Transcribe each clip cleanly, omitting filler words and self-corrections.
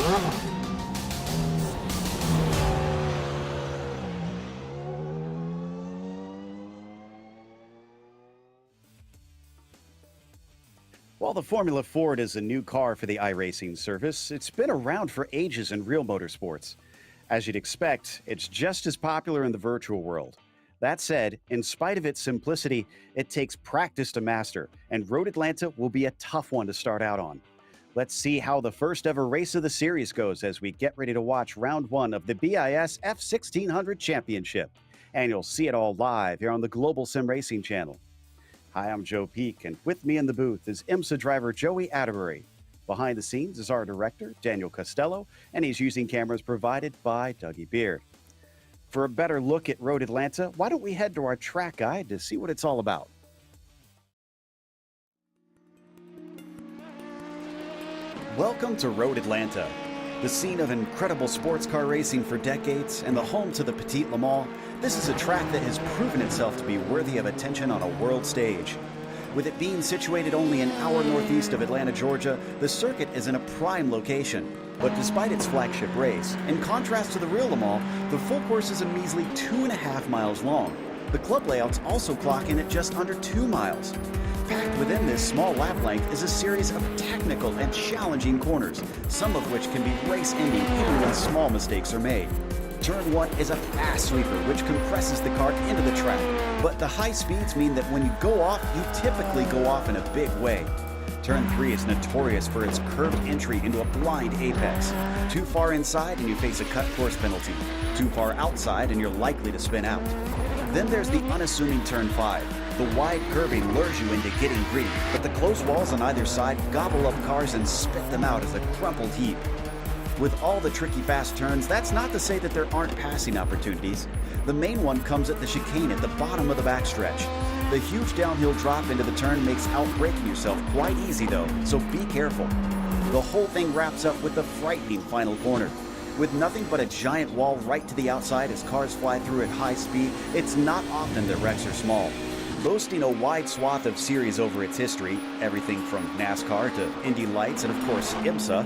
While the Formula Ford is a new car for the iRacing service, it's been around for ages in real motorsports. As you'd expect, it's just as popular in the virtual world. That said, in spite of its simplicity, it takes practice to master, and Road Atlanta will be a tough one to start out on. Let's see how the first ever race of the series goes as we get ready to watch round one of the BiS F1600 Championship. And you'll see it all live here on the Global SimRacing Channel. Hi, I'm Joe Peak, and with me in the booth is IMSA driver Joey Atterbury. Behind the scenes is our director, Daniel Costello, and he's using cameras provided by Dougie Beard. For a better look at Road Atlanta, why don't we head to our track guide to see what it's all about. Welcome to Road Atlanta, the scene of incredible sports car racing for decades and the home to the Petit Le Mans. This is a track that has proven itself to be worthy of attention on a world stage. With it being situated only an hour northeast of Atlanta, Georgia, the circuit is in a prime location. But despite its flagship race, in contrast to the real Le Mans, the full course is a measly 2.5 miles long. The club layouts also clock in at just under 2 miles. Packed within this small lap length is a series of technical and challenging corners, some of which can be race-ending even when small mistakes are made. Turn 1 is a fast sweeper which compresses the car into the track, but the high speeds mean that when you go off, you typically go off in a big way. Turn 3 is notorious for its curved entry into a blind apex. Too far inside and you face a cut course penalty. Too far outside and you're likely to spin out. Then there's the unassuming Turn 5. The wide curving lures you into getting greedy, but the close walls on either side gobble up cars and spit them out as a crumpled heap. With all the tricky fast turns, that's not to say that there aren't passing opportunities. The main one comes at the chicane at the bottom of the backstretch. The huge downhill drop into the turn makes outbraking yourself quite easy though, so be careful. The whole thing wraps up with the frightening final corner. With nothing but a giant wall right to the outside as cars fly through at high speed, it's not often that wrecks are small. Boasting a wide swath of series over its history, everything from NASCAR to Indy Lights and of course IMSA,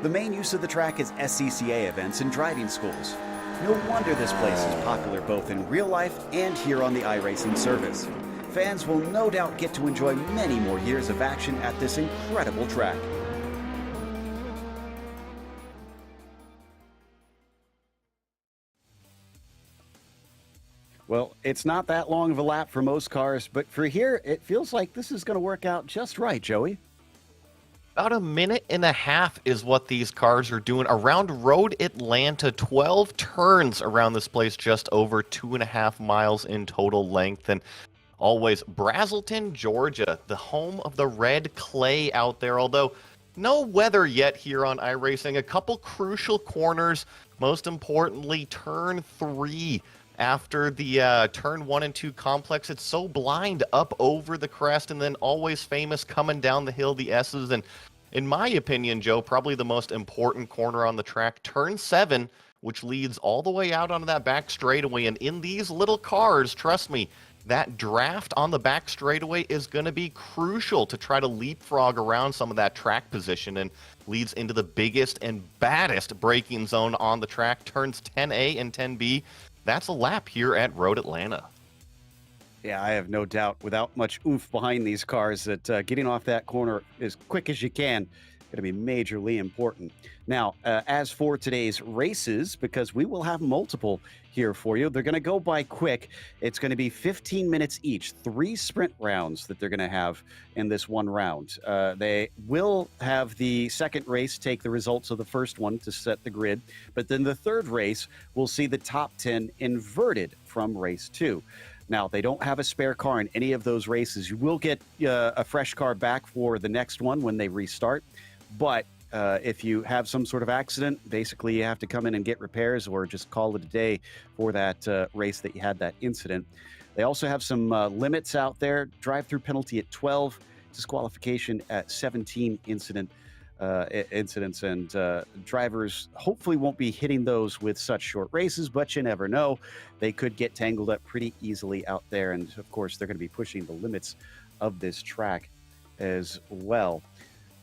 the main use of the track is SCCA events and driving schools. No wonder this place is popular both in real life and here on the iRacing service. Fans will no doubt get to enjoy many more years of action at this incredible track. Well, it's not that long of a lap for most cars, but for here, it feels like this is going to work out just right, Joey. About a minute and a half is what these cars are doing around Road Atlanta. 12 turns around this place, just over 2.5 miles in total length. And always Brazelton, Georgia, the home of the red clay out there. Although no weather yet here on iRacing. A couple crucial corners, most importantly, turn 3. After the turn 1 and 2 complex, it's so blind up over the crest, and then always famous coming down the hill, the S's. And in my opinion, Joe, probably the most important corner on the track, turn 7, which leads all the way out onto that back straightaway. And in these little cars, trust me, that draft on the back straightaway is going to be crucial to try to leapfrog around some of that track position, and leads into the biggest and baddest braking zone on the track, turns 10A and 10B. That's a lap here at Road Atlanta. Yeah, I have no doubt, without much oomph behind these cars, that getting off that corner as quick as you can going to be majorly important. Now, as for today's races, because we will have multiple here for you, they're going to go by quick. It's going to be 15 minutes each, 3 sprint rounds that they're going to have in this one round. They will have the second race take the results of the first one to set the grid, but then the third race will see the top 10 inverted from race 2. Now, they don't have a spare car in any of those races. You will get a fresh car back for the next one when they restart. But if you have some sort of accident, basically you have to come in and get repairs or just call it a day for that race that you had that incident. They also have some limits out there. Drive-through penalty at 12, disqualification at 17 incidents, and drivers hopefully won't be hitting those with such short races, but you never know. They could get tangled up pretty easily out there, and of course they're going to be pushing the limits of this track as well.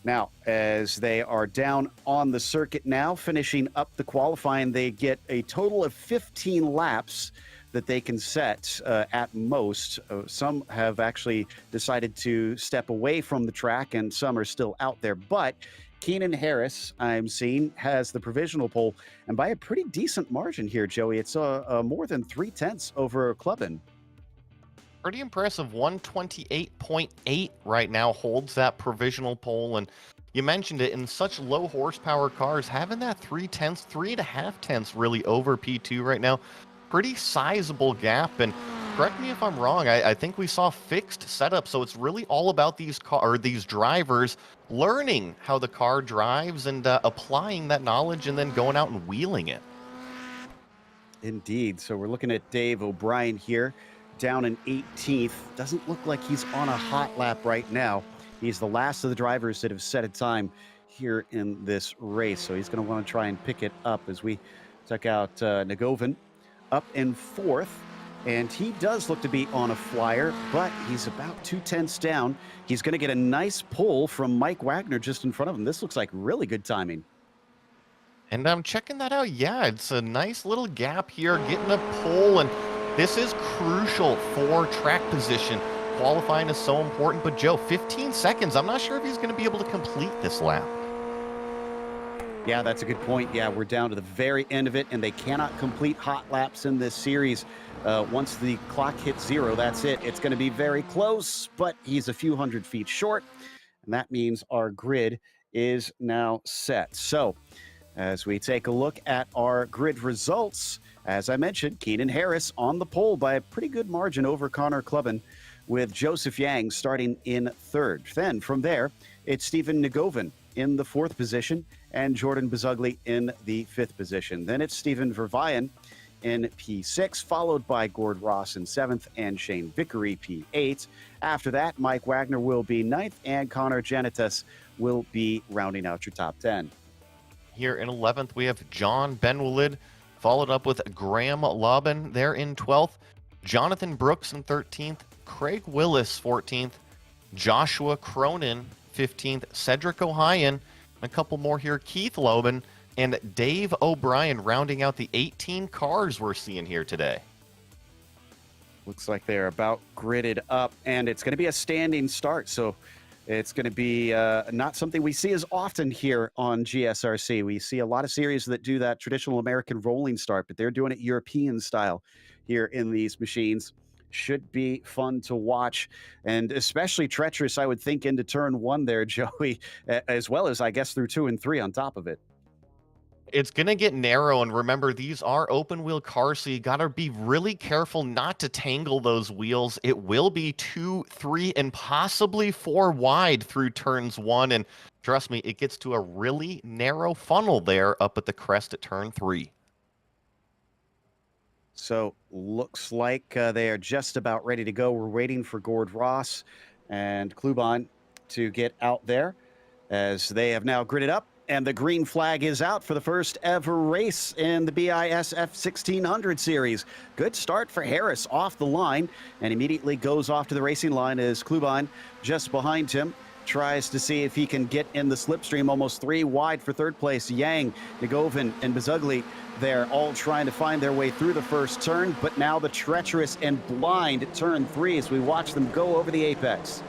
Now, as they are down on the circuit now, finishing up the qualifying, they get a total of 15 laps that they can set at most. Some have actually decided to step away from the track, and some are still out there. But Keenan Harris, I'm seeing, has the provisional pole, and by a pretty decent margin here, Joey. It's more than 3/10 over Clubbin. Pretty impressive. 128.8 right now holds that provisional pole. And you mentioned it, in such low horsepower cars, having that 3/10, 3.5 really over P2 right now, pretty sizable gap. And correct me if I'm wrong, I think we saw fixed setup. So it's really all about these drivers learning how the car drives and applying that knowledge and then going out and wheeling it. Indeed. So we're looking at Dave O'Brien here, down in 18th. Doesn't look like he's on a hot lap right now. He's the last of the drivers that have set a time here in this race. So he's going to want to try and pick it up as we check out Nagovin up in 4th. And he does look to be on a flyer, but he's about 2/10 down. He's going to get a nice pull from Mike Wagner just in front of him. This looks like really good timing. And I'm checking that out. Yeah, it's a nice little gap here, getting a pole, and this is crucial for track position. Qualifying is so important, but Joe, 15 seconds. I'm not sure if he's going to be able to complete this lap. Yeah, that's a good point. Yeah, we're down to the very end of it, and they cannot complete hot laps in this series. Once the clock hits 0, that's it. It's going to be very close, but he's a few hundred feet short, and that means our grid is now set. So, as we take a look at our grid results, as I mentioned, Keenan Harris on the pole by a pretty good margin over Connor Clubbin, with Joseph Yang starting in 3rd. Then from there, it's Stephen Nagovin in the 4th position and Jordan Bezugli in the 5th position. Then it's Stephen Vervayan in P6, followed by Gord Ross in 7th and Shane Vickery P8. After that, Mike Wagner will be 9th and Connor Janitas will be rounding out your top 10. Here in 11th, we have John Benwilid, followed up with Graham Laubin there in 12th, Jonathan Brooks in 13th, Craig Willis 14th, Joshua Cronin 15th, Cedric O'Hyan, a couple more here, Keith Loban, and Dave O'Brien rounding out the 18 cars we're seeing here today. Looks like they're about gridded up, and it's going to be a standing start, so it's going to be not something we see as often here on GSRC. We see a lot of series that do that traditional American rolling start, but they're doing it European style here in these machines. Should be fun to watch, and especially treacherous, I would think, into turn 1 there, Joey, as well as, I guess, through 2 and 3 on top of it. It's going to get narrow, and remember, these are open wheel cars, so you got to be really careful not to tangle those wheels. It will be 2, 3, and possibly 4 wide through turns 1, and trust me, it gets to a really narrow funnel there up at the crest at turn 3. So looks like they are just about ready to go. We're waiting for Gord Ross and Kluban to get out there as they have now gridded up. And the green flag is out for the first ever race in the BiS F1600 series. Good start for Harris off the line and immediately goes off to the racing line as Kluban just behind him tries to see if he can get in the slipstream, almost 3 wide for 3rd place. Yang, Nagovin, and Bezugli, they're all trying to find their way through the first turn, but now the treacherous and blind turn 3 as we watch them go over the apex.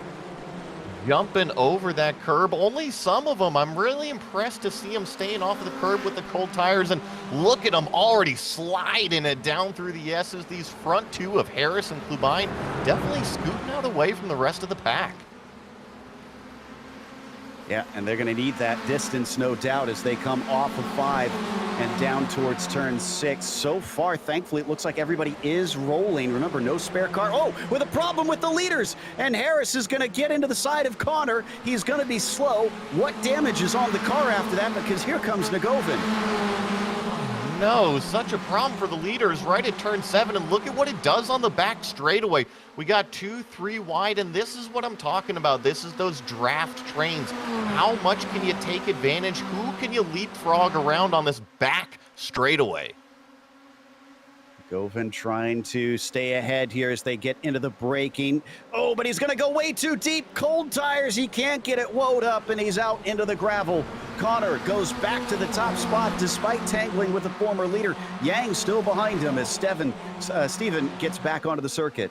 Jumping over that curb, only some of them. I'm really impressed to see them staying off of the curb with the cold tires, and look at them already sliding it down through the S's. These front 2 of Harris and Klubine definitely scooting out away from the rest of the pack. Yeah, and they're going to need that distance, no doubt, as they come off of 5 and down towards turn 6. So far, thankfully, it looks like everybody is rolling. Remember, no spare car. Oh, with a problem with the leaders. And Harris is going to get into the side of Connor. He's going to be slow. What damage is on the car after that? Because here comes Nagovin. No, such a problem for the leaders right at turn 7, and look at what it does on the back straightaway. We got 2, 3 wide, and this is what I'm talking about. This is those draft trains. How much can you take advantage? Who can you leapfrog around on this back straightaway? Govin trying to stay ahead here as they get into the braking. Oh, but he's going to go way too deep. Cold tires. He can't get it woed up, and he's out into the gravel. Connor goes back to the top spot despite tangling with the former leader. Yang still behind him as Steven gets back onto the circuit.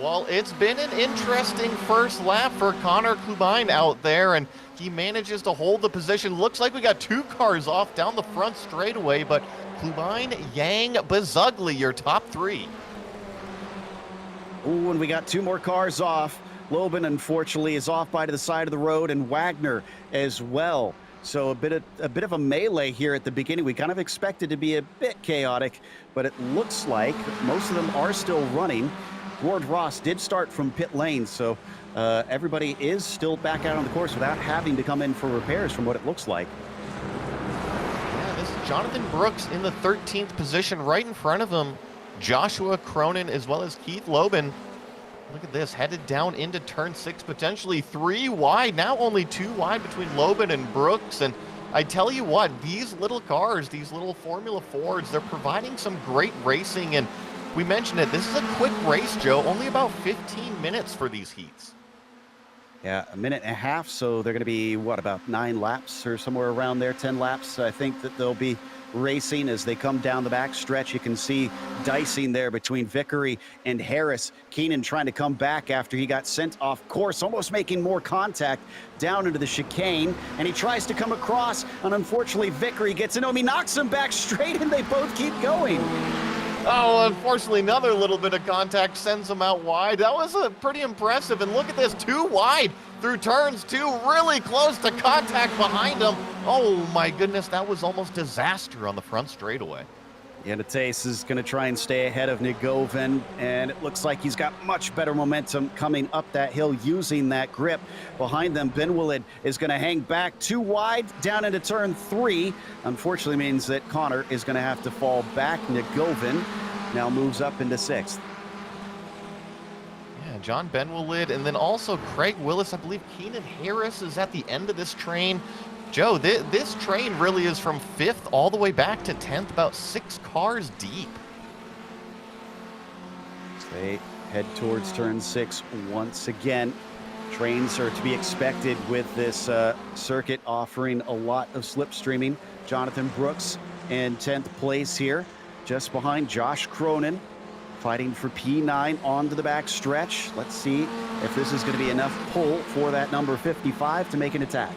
Well, it's been an interesting first lap for Connor Klubine out there, and he manages to hold the position. Looks like we got 2 cars off down the front straightaway, but Klubine, Yang, Bazugli, your top 3. Ooh, and we got 2 more cars off. Lobin, unfortunately, is off by to the side of the road, and Wagner as well. So a bit of a melee here at the beginning. We kind of expected to be a bit chaotic, but it looks like most of them are still running. Gord Ross did start from pit lane, so everybody is still back out on the course without having to come in for repairs from what it looks like. Yeah, this is Jonathan Brooks in the 13th position. Right in front of him, Joshua Cronin as well as Keith Lobin. Look at this, headed down into turn 6, potentially 3 wide. Now only 2 wide between Lobin and Brooks. And I tell you what, these little cars, these little Formula Fords, they're providing some great racing. And we mentioned it, this is a quick race, Joe. Only about 15 minutes for these heats. Yeah, a minute and a half, so they're going to be, what, about 9 laps or somewhere around there, 10 laps. I think that they'll be racing as they come down the back stretch. You can see dicing there between Vickery and Harris. Keenan trying to come back after he got sent off course, almost making more contact down into the chicane, and he tries to come across, and unfortunately Vickery gets in him. He knocks him back straight, and they both keep going. Oh, unfortunately, another little bit of contact sends him out wide. That was pretty impressive. And look at this, 2 wide through turns 2, really close to contact behind him. Oh, my goodness, that was almost disaster on the front straightaway. Yanatace is going to try and stay ahead of Nigovin, and it looks like he's got much better momentum coming up that hill using that grip. Behind them, Benwillid is going to hang back 2 wide down into turn 3. Unfortunately means that Connor is going to have to fall back. Nigovin now moves up into 6th. Yeah, John Benwillid, and then also Craig Willis. I believe Keenan Harris is at the end of this train. Joe, this train really is from 5th all the way back to 10th, about 6 cars deep. They head towards turn 6 once again. Trains are to be expected with this circuit offering a lot of slipstreaming. Jonathan Brooks in 10th place here, just behind Josh Cronin, fighting for P9 onto the back stretch. Let's see if this is going to be enough pull for that number 55 to make an attack.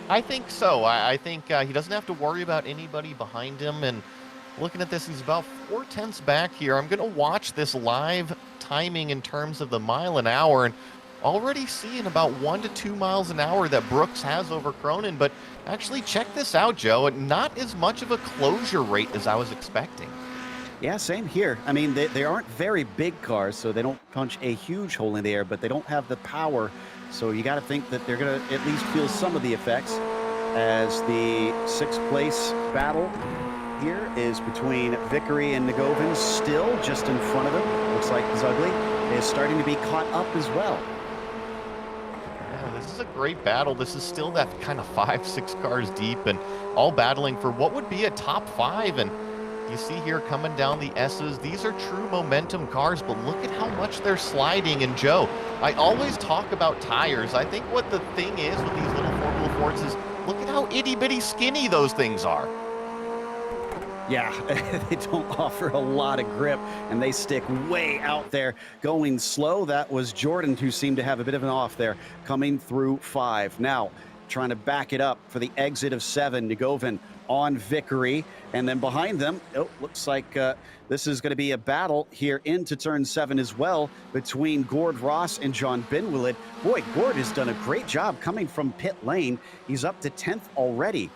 I think so. I think he doesn't have to worry about anybody behind him. And looking at this, he's about 4/10 back here. I'm going to watch this live timing in terms of the mile an hour, and already seeing about 1 to 2 miles an hour that Brooks has over Cronin. But actually, check this out, Joe. Not as much of a closure rate as I was expecting. Yeah, same here. I mean, they aren't very big cars, so they don't punch a huge hole in the air, but they don't have the power. So you got to think that they're going to at least feel some of the effects, as the 6th place battle here is between Vickery and Nigovin, still just in front of him. Looks like Zugly is starting to be caught up as well. Yeah, this is a great battle. This is still that kind of 5-6 cars deep, and all battling for what would be a top 5. And you see here coming down the S's, these are true momentum cars, but look at how much they're sliding. And Joe, I always talk about tires. I think what the thing is with these little Formula Fords is look at how itty-bitty skinny those things are. Yeah, they don't offer a lot of grip, and they stick way out there going slow. That was Jordan who seemed to have a bit of an off there coming through 5. Now, trying to back it up for the exit of 7, Nigovin on Vickery, and then behind them, looks like this is going to be a battle here into turn 7 as well between Gord Ross and John Benwillid. Boy, Gord has done a great job coming from pit lane. He's up to 10th already.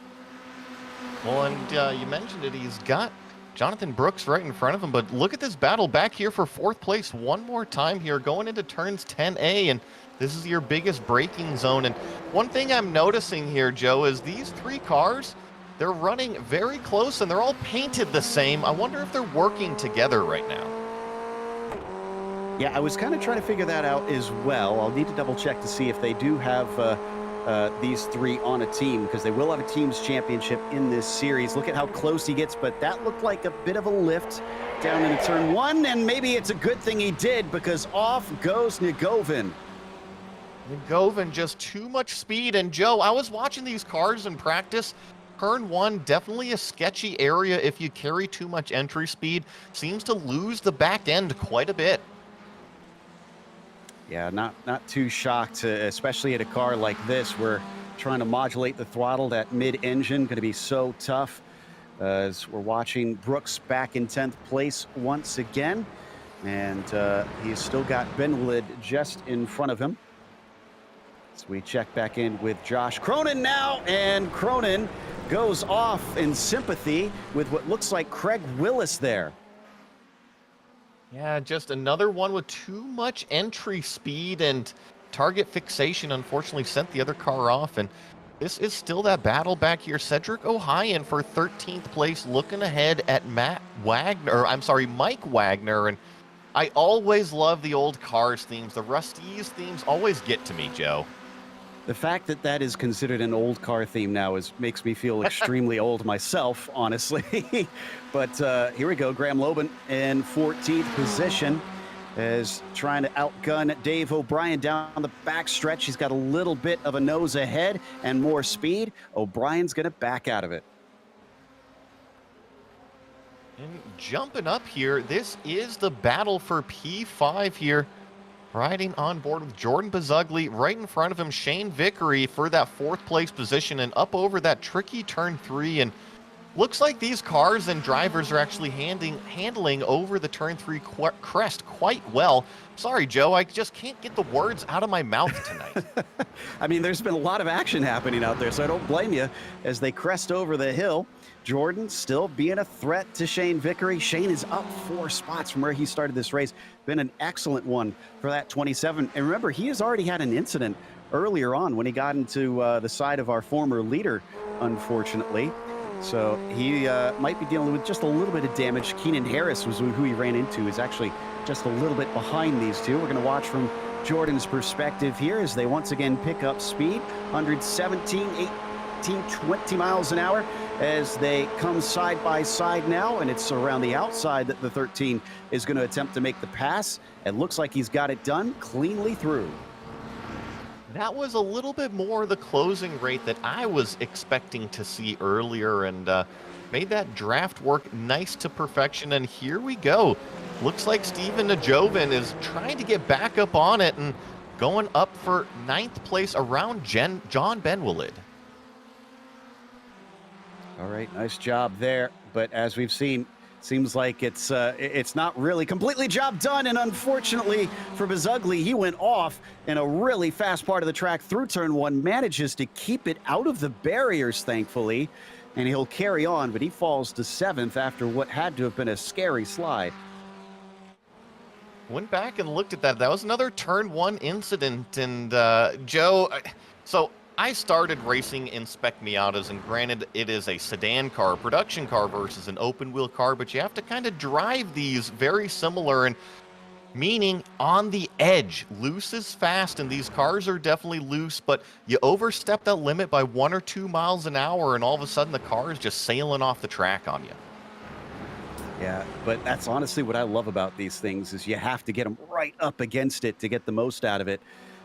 Well, and you mentioned it, he's got Jonathan Brooks right in front of him, but look at this battle back here for 4th place one more time here, going into turns 10A, and this is your biggest braking zone. And one thing I'm noticing here, Joe, is these 3 cars, they're running very close, and they're all painted the same. I wonder if they're working together right now. Yeah, I was kind of trying to figure that out as well. I'll need to double check to see if they do have these three on a team, because they will have a team's championship in this series. Look at how close he gets, but that looked like a bit of a lift down into turn one, and maybe it's a good thing he did, because off goes Ngovin. Ngovin, just too much speed. And Joe, I was watching these cars in practice. Turn one, definitely a sketchy area if you carry too much entry speed. Seems to lose the back end quite a bit. Yeah, not too shocked, especially at a car like this where trying to modulate the throttle, that mid-engine, going to be so tough. As we're watching Brooks back in 10th place once again. And he's still got Benwilid just in front of him. So we check back in with Josh Cronin now, and Cronin goes off in sympathy with what looks like Craig Willis there. Yeah, just another one with too much entry speed, and target fixation unfortunately sent the other car off. And this is still that battle back here. Cedric O'Hayan for 13th place, looking ahead at Mike Wagner. And I always love the old Cars themes. The Rust-eze themes always get to me, Joe. The fact that that is considered an old car theme now makes me feel extremely old myself, honestly. But here we go. Graham Loban in 14th position is trying to outgun Dave O'Brien down the back stretch. He's got a little bit of a nose ahead and more speed. O'Brien's going to back out of it. And jumping up here, this is the battle for P5 here. Riding on board with Jordan Bazugli, right in front of him, Shane Vickery for that 4th place position, and up over that tricky turn 3. And looks like these cars and drivers are actually handling over the turn 3 crest quite well. Sorry, Joe, I just can't get the words out of my mouth tonight. I mean, there's been a lot of action happening out there, so I don't blame you as they crest over the hill. Jordan still being a threat to Shane Vickery. Shane is up 4 spots from where he started this race. Been an excellent one for that 27. And remember, he has already had an incident earlier on when he got into the side of our former leader, unfortunately. So he might be dealing with just a little bit of damage. Keenan Harris was who he ran into, is actually just a little bit behind these two. We're going to watch from Jordan's perspective here as they once again pick up speed. 117, 18, 20 miles an hour as they come side by side now, and it's around the outside that the 13 is going to attempt to make the pass. It looks like he's got it done cleanly through. That was a little bit more the closing rate that I was expecting to see earlier, and made that draft work nice to perfection. And here we go. Looks like Steven Najovin is trying to get back up on it and going up for 9th place around John Benwilid. All right, nice job there. But as we've seen, seems like it's not really completely job done. And unfortunately for Bazugli, he went off in a really fast part of the track through turn 1, manages to keep it out of the barriers, thankfully. And he'll carry on, but he falls to 7th after what had to have been a scary slide. Went back and looked at that. That was another turn 1 incident. And Joe, so I started racing in Spec Miatas, and granted, it is a sedan car, production car versus an open wheel car, but you have to kind of drive these very similar, and meaning on the edge. Loose is fast, and these cars are definitely loose, but you overstep that limit by 1 or 2 miles an hour, and all of a sudden the car is just sailing off the track on you. Yeah, but that's honestly what I love about these things, is you have to get them right up against it to get the most out of it.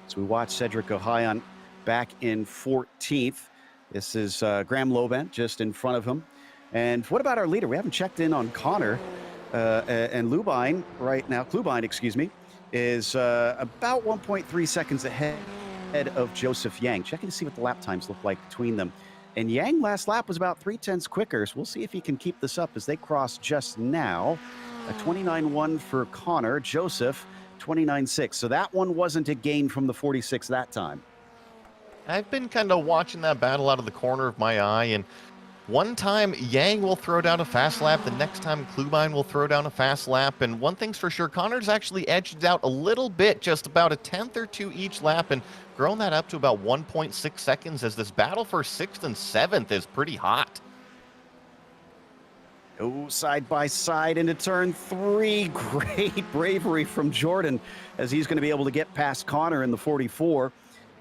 So we watch Cedric O'Hayan back in 14th. This is Graham Loban just in front of him. And what about our leader? We haven't checked in on Connor. And Lubine right now, Klubine, excuse me, is about 1.3 seconds ahead of Joseph Yang. Checking to see what the lap times look like between them. And Yang last lap was about 0.3 quicker, so we'll see if he can keep this up as they cross just now. A 29.1 for Connor, Joseph 29.6. So that one wasn't a gain from the 46 that time. I've been kind of watching that battle out of the corner of my eye, and one time Yang will throw down a fast lap, the next time Klubine will throw down a fast lap, and one thing's for sure, Connor's actually edged out a little bit, just about a 10th or 2 each lap, and grown that up to about 1.6 seconds as this battle for 6th and 7th is pretty hot. Oh, side by side into turn 3. Great bravery from Jordan as he's going to be able to get past Connor in the 44.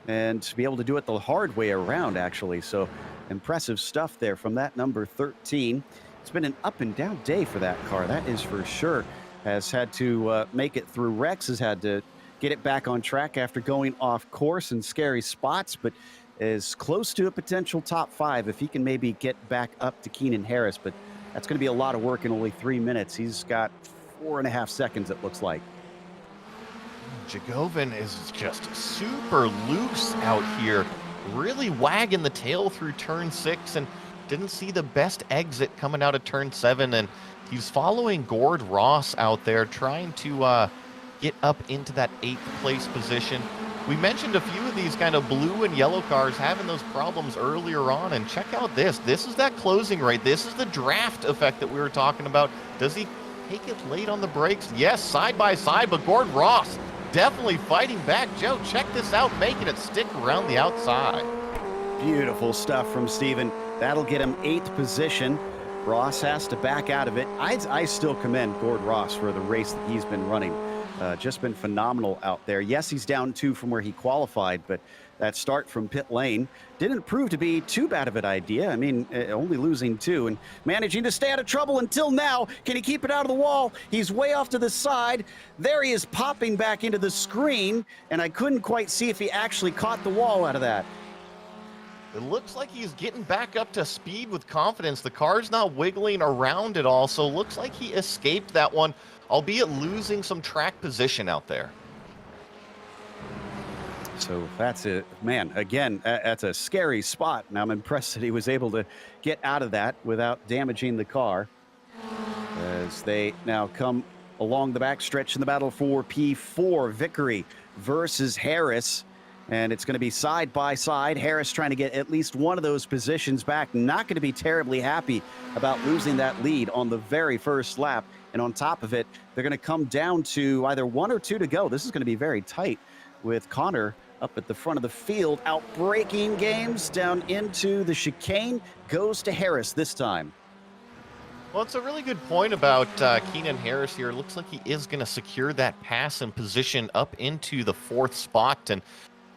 and to be able to do it the hard way around, actually. So impressive stuff there from that number 13. It's been an up and down day for that car, that is for sure. Has had to make it through wrecks, has had to get it back on track after going off course in scary spots, but is close to a potential top 5 if he can maybe get back up to Keenan Harris. But that's going to be a lot of work in only 3 minutes. He's got 4.5 seconds, it looks like. Jagovan is just super loose out here, really wagging the tail through turn 6 and didn't see the best exit coming out of turn 7. And he's following Gord Ross out there, trying to get up into that 8th place position. We mentioned a few of these kind of blue and yellow cars having those problems earlier on, and check out this. This is that closing rate. This is the draft effect that we were talking about. Does he take it late on the brakes? Yes, side by side, but Gord Ross definitely fighting back. Joe, check this out, making it stick around the outside. Beautiful stuff from Steven. That'll get him 8th position. Ross has to back out of it. I still commend Gord Ross for the race that he's been running. Just been phenomenal out there. Yes, he's down 2 from where he qualified, but that start from pit lane didn't prove to be too bad of an idea. I mean, only losing 2 and managing to stay out of trouble until now. Can he keep it out of the wall? He's way off to the side. There he is, popping back into the screen, and I couldn't quite see if he actually caught the wall out of that. It looks like he's getting back up to speed with confidence. The car's not wiggling around at all, so looks like he escaped that one, albeit losing some track position out there. So that's it, man. Again, that's a scary spot, and I'm impressed that he was able to get out of that without damaging the car. As they now come along the back stretch in the battle for P4, Vickery versus Harris. And it's going to be side by side. Harris trying to get at least one of those positions back. Not going to be terribly happy about losing that lead on the very first lap. And on top of it, they're going to come down to either 1 or 2 to go. This is going to be very tight with Connor up at the front of the field. Out breaking games down into the chicane. Goes to Harris this time. Well, it's a really good point about Keenan Harris here. It looks like he is going to secure that pass and position up into the 4th spot. And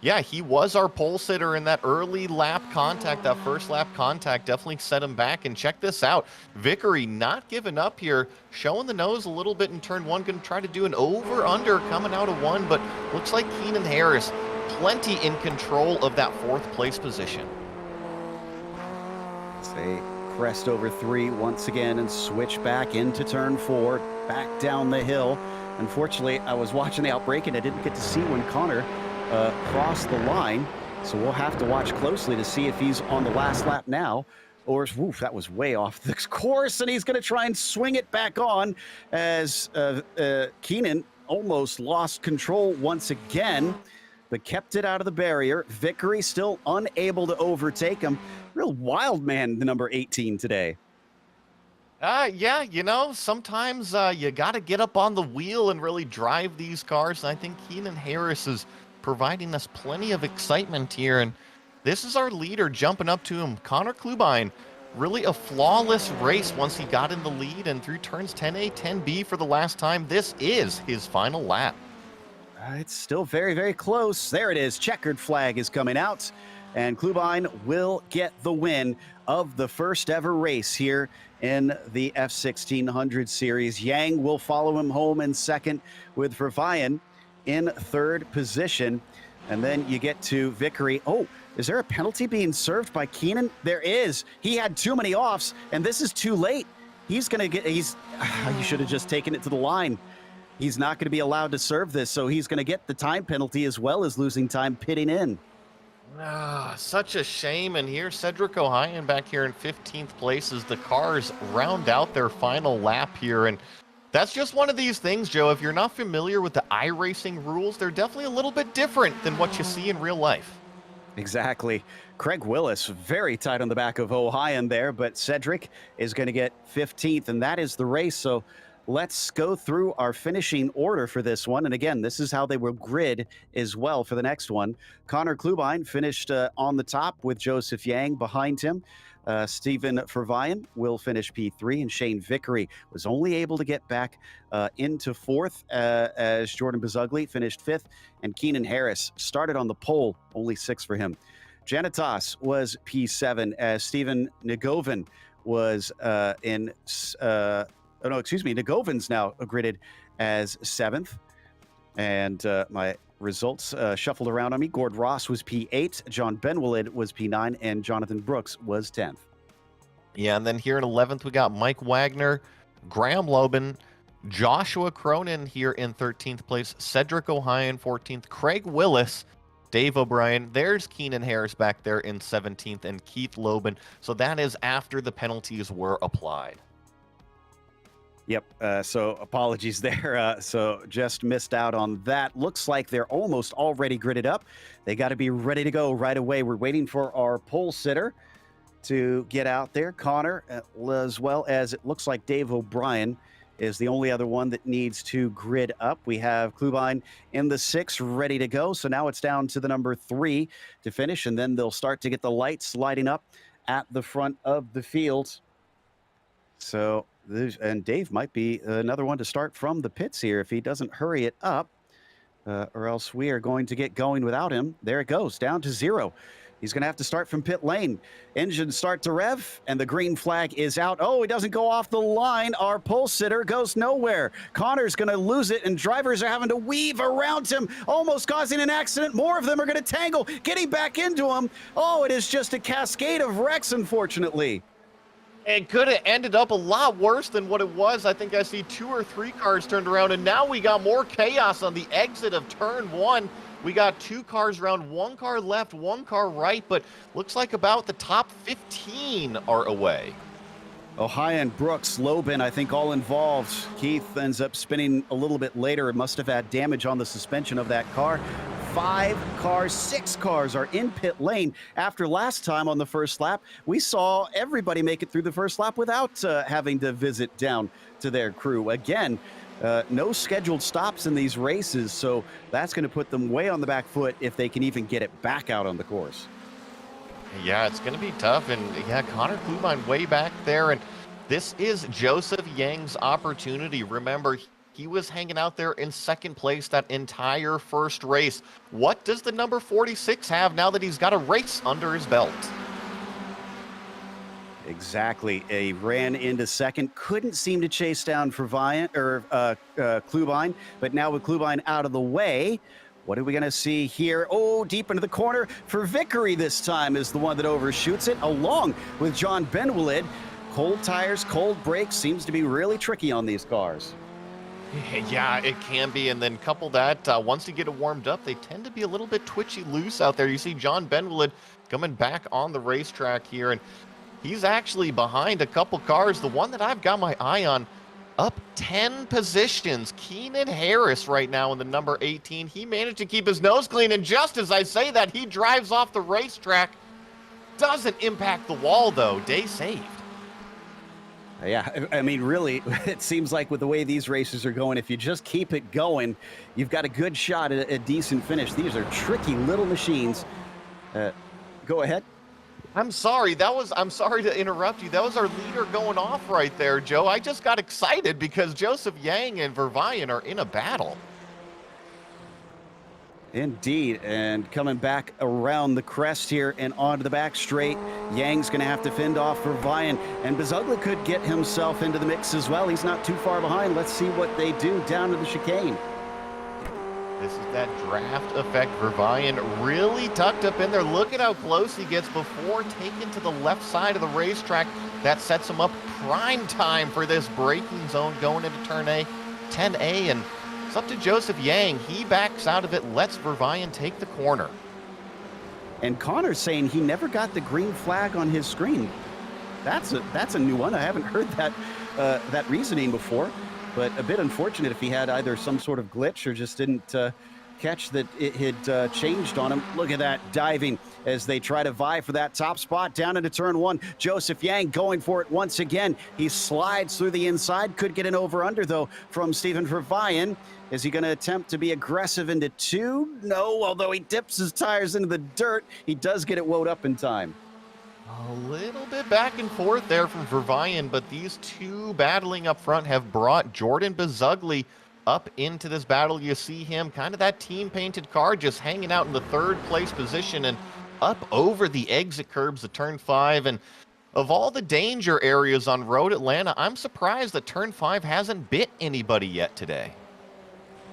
yeah, he was our pole sitter in that early lap contact. That first lap contact definitely set him back. And check this out. Vickery not giving up here, showing the nose a little bit in turn 1. Going to try to do an over-under coming out of 1, but looks like Keenan Harris plenty in control of that 4th place position. Say crest over 3 once again and switch back into turn 4, back down the hill. Unfortunately, I was watching the outbreak and I didn't get to see when Connor crossed the line, so we'll have to watch closely to see if he's on the last lap now, or that was way off the course, and he's going to try and swing it back on as Keenan almost lost control once again, but kept it out of the barrier. Vickery still unable to overtake him. Real wild man, the number 18 today. Yeah, you know, sometimes you got to get up on the wheel and really drive these cars. And I think Keenan Harris is providing us plenty of excitement here. And this is our leader jumping up to him. Connor Klubine, really a flawless race once he got in the lead and through turns 10A, 10B for the last time. This is his final lap. It's still very, very close. There it is. Checkered flag is coming out, and Klubine will get the win of the first ever race here in the F1600 series. Yang will follow him home in second, with Vervayan in 3rd position. And then you get to Vickery. Oh, is there a penalty being served by Keenan? There is. He had too many offs, and this is too late. He's going to get, you should have just taken it to the line. He's not going to be allowed to serve this, so he's going to get the time penalty as well as losing time pitting in. Such a shame. And here, Cedric Ohayon back here in 15th place as the cars round out their final lap here. And that's just one of these things, Joe. If you're not familiar with the iRacing rules, they're definitely a little bit different than what you see in real life. Exactly. Craig Willis very tight on the back of Ohayon there, but Cedric is going to get 15th, and that is the race. So let's go through our finishing order for this one. And again, this is how they will grid as well for the next one. Connor Klubine finished on the top with Joseph Yang behind him. Stephen Vervaien will finish P3, and Shane Vickery was only able to get back into fourth as Jordan Bezugli finished fifth, and Keenan Harris started on the pole, only sixth for him. Janitas was P7 as Stephen Ngovin was Ngovan's now gridded as seventh. And my results shuffled around on me. Gord Ross was P8, John Benwillid was P9, and Jonathan Brooks was 10th. Yeah, and then here in 11th, we got Mike Wagner, Graham Lobin, Joshua Cronin here in 13th place, Cedric O'Hyan 14th, Craig Willis, Dave O'Brien. There's Keenan Harris back there in 17th, and Keith Lobin. So that is after the penalties were applied. Yep, so apologies there. So just missed out on that. Looks like they're almost already gridded up. They got to be ready to go right away. We're waiting for our pole sitter to get out there. Connor, as well as it looks like Dave O'Brien is the only other one that needs to grid up. We have Klubine in the 6 ready to go. So now it's down to the number 3 to finish, and then they'll start to get the lights lighting up at the front of the field. So, and Dave might be another one to start from the pits here if he doesn't hurry it up, or else we are going to get going without him. There it goes, down to 0. He's going to have to start from pit lane. Engines start to rev, and the green flag is out. Oh, he doesn't go off the line. Our pole sitter goes nowhere. Connor's going to lose it, and drivers are having to weave around him, almost causing an accident. More of them are going to tangle, getting back into him. Oh, it is just a cascade of wrecks, unfortunately. It could have ended up a lot worse than what it was. I think I see 2 or 3 cars turned around, and now we got more chaos on the exit of turn 1. We got 2 cars around, 1 car left, 1 car right, but looks like about the top 15 are away. O'Hyan, Brooks, Lobin, I think all involved. Keith ends up spinning a little bit later. It must have had damage on the suspension of that car. 5 cars, 6 cars are in pit lane. After last time on the first lap, we saw everybody make it through the first lap without having to visit down to their crew. Again, no scheduled stops in these races, so that's going to put them way on the back foot if they can even get it back out on the course. Yeah, it's going to be tough, and yeah, Connor Klubine way back there, and this is Joseph Yang's opportunity. Remember, he was hanging out there in second place that entire first race. What does the number 46 have now that he's got a race under his belt? Exactly. He ran into second, couldn't seem to chase down Klubine, but now with Klubine out of the way, what are we going to see here? Oh, deep into the corner for Vickery this time is the one that overshoots it, along with John Benwillid. Cold tires, cold brakes, seems to be really tricky on these cars. Yeah, it can be, and then couple that, once you get it warmed up, they tend to be a little bit twitchy loose out there. You see John Benwillid coming back on the racetrack here, and he's actually behind a couple cars. The one that I've got my eye on, up 10 positions. Keenan Harris right now in the number 18. He managed to keep his nose clean, and just as I say that, he drives off the racetrack. Doesn't impact the wall, though. Day saved. Yeah, I mean, really, it seems like with the way these races are going, if you just keep it going, you've got a good shot at a decent finish. These are tricky little machines. Go ahead. I'm sorry to interrupt you. That was our leader going off right there, Joe. I just got excited because Joseph Yang and Vervaien are in a battle. Indeed, and coming back around the crest here and onto the back straight, Yang's going to have to fend off Vervaien, and Bezugli could get himself into the mix as well. He's not too far behind. Let's see what they do down to the chicane. This is that draft effect. Vervaien really tucked up in there. Look at how close he gets before taking to the left side of the racetrack. That sets him up prime time for this braking zone going into turn 10A, and it's up to Joseph Yang. He backs out of it, lets Vervaien take the corner. And Connor's saying he never got the green flag on his screen. That's a new one. I haven't heard that reasoning before. But a bit unfortunate if he had either some sort of glitch or just didn't catch that it had changed on him. Look at that diving as they try to vie for that top spot down into turn one. Joseph Yang going for it once again. He slides through the inside, could get an over-under though from Stephen Vervaien. Is he going to attempt to be aggressive into two? No, although he dips his tires into the dirt, he does get it woed up in time. A little bit back and forth there from Vervaien, but these two battling up front have brought Jordan Bezugli up into this battle. You see him, kind of that team-painted car, just hanging out in the third place position and up over the exit curbs of Turn 5. And of all the danger areas on Road Atlanta, I'm surprised that Turn 5 hasn't bit anybody yet today.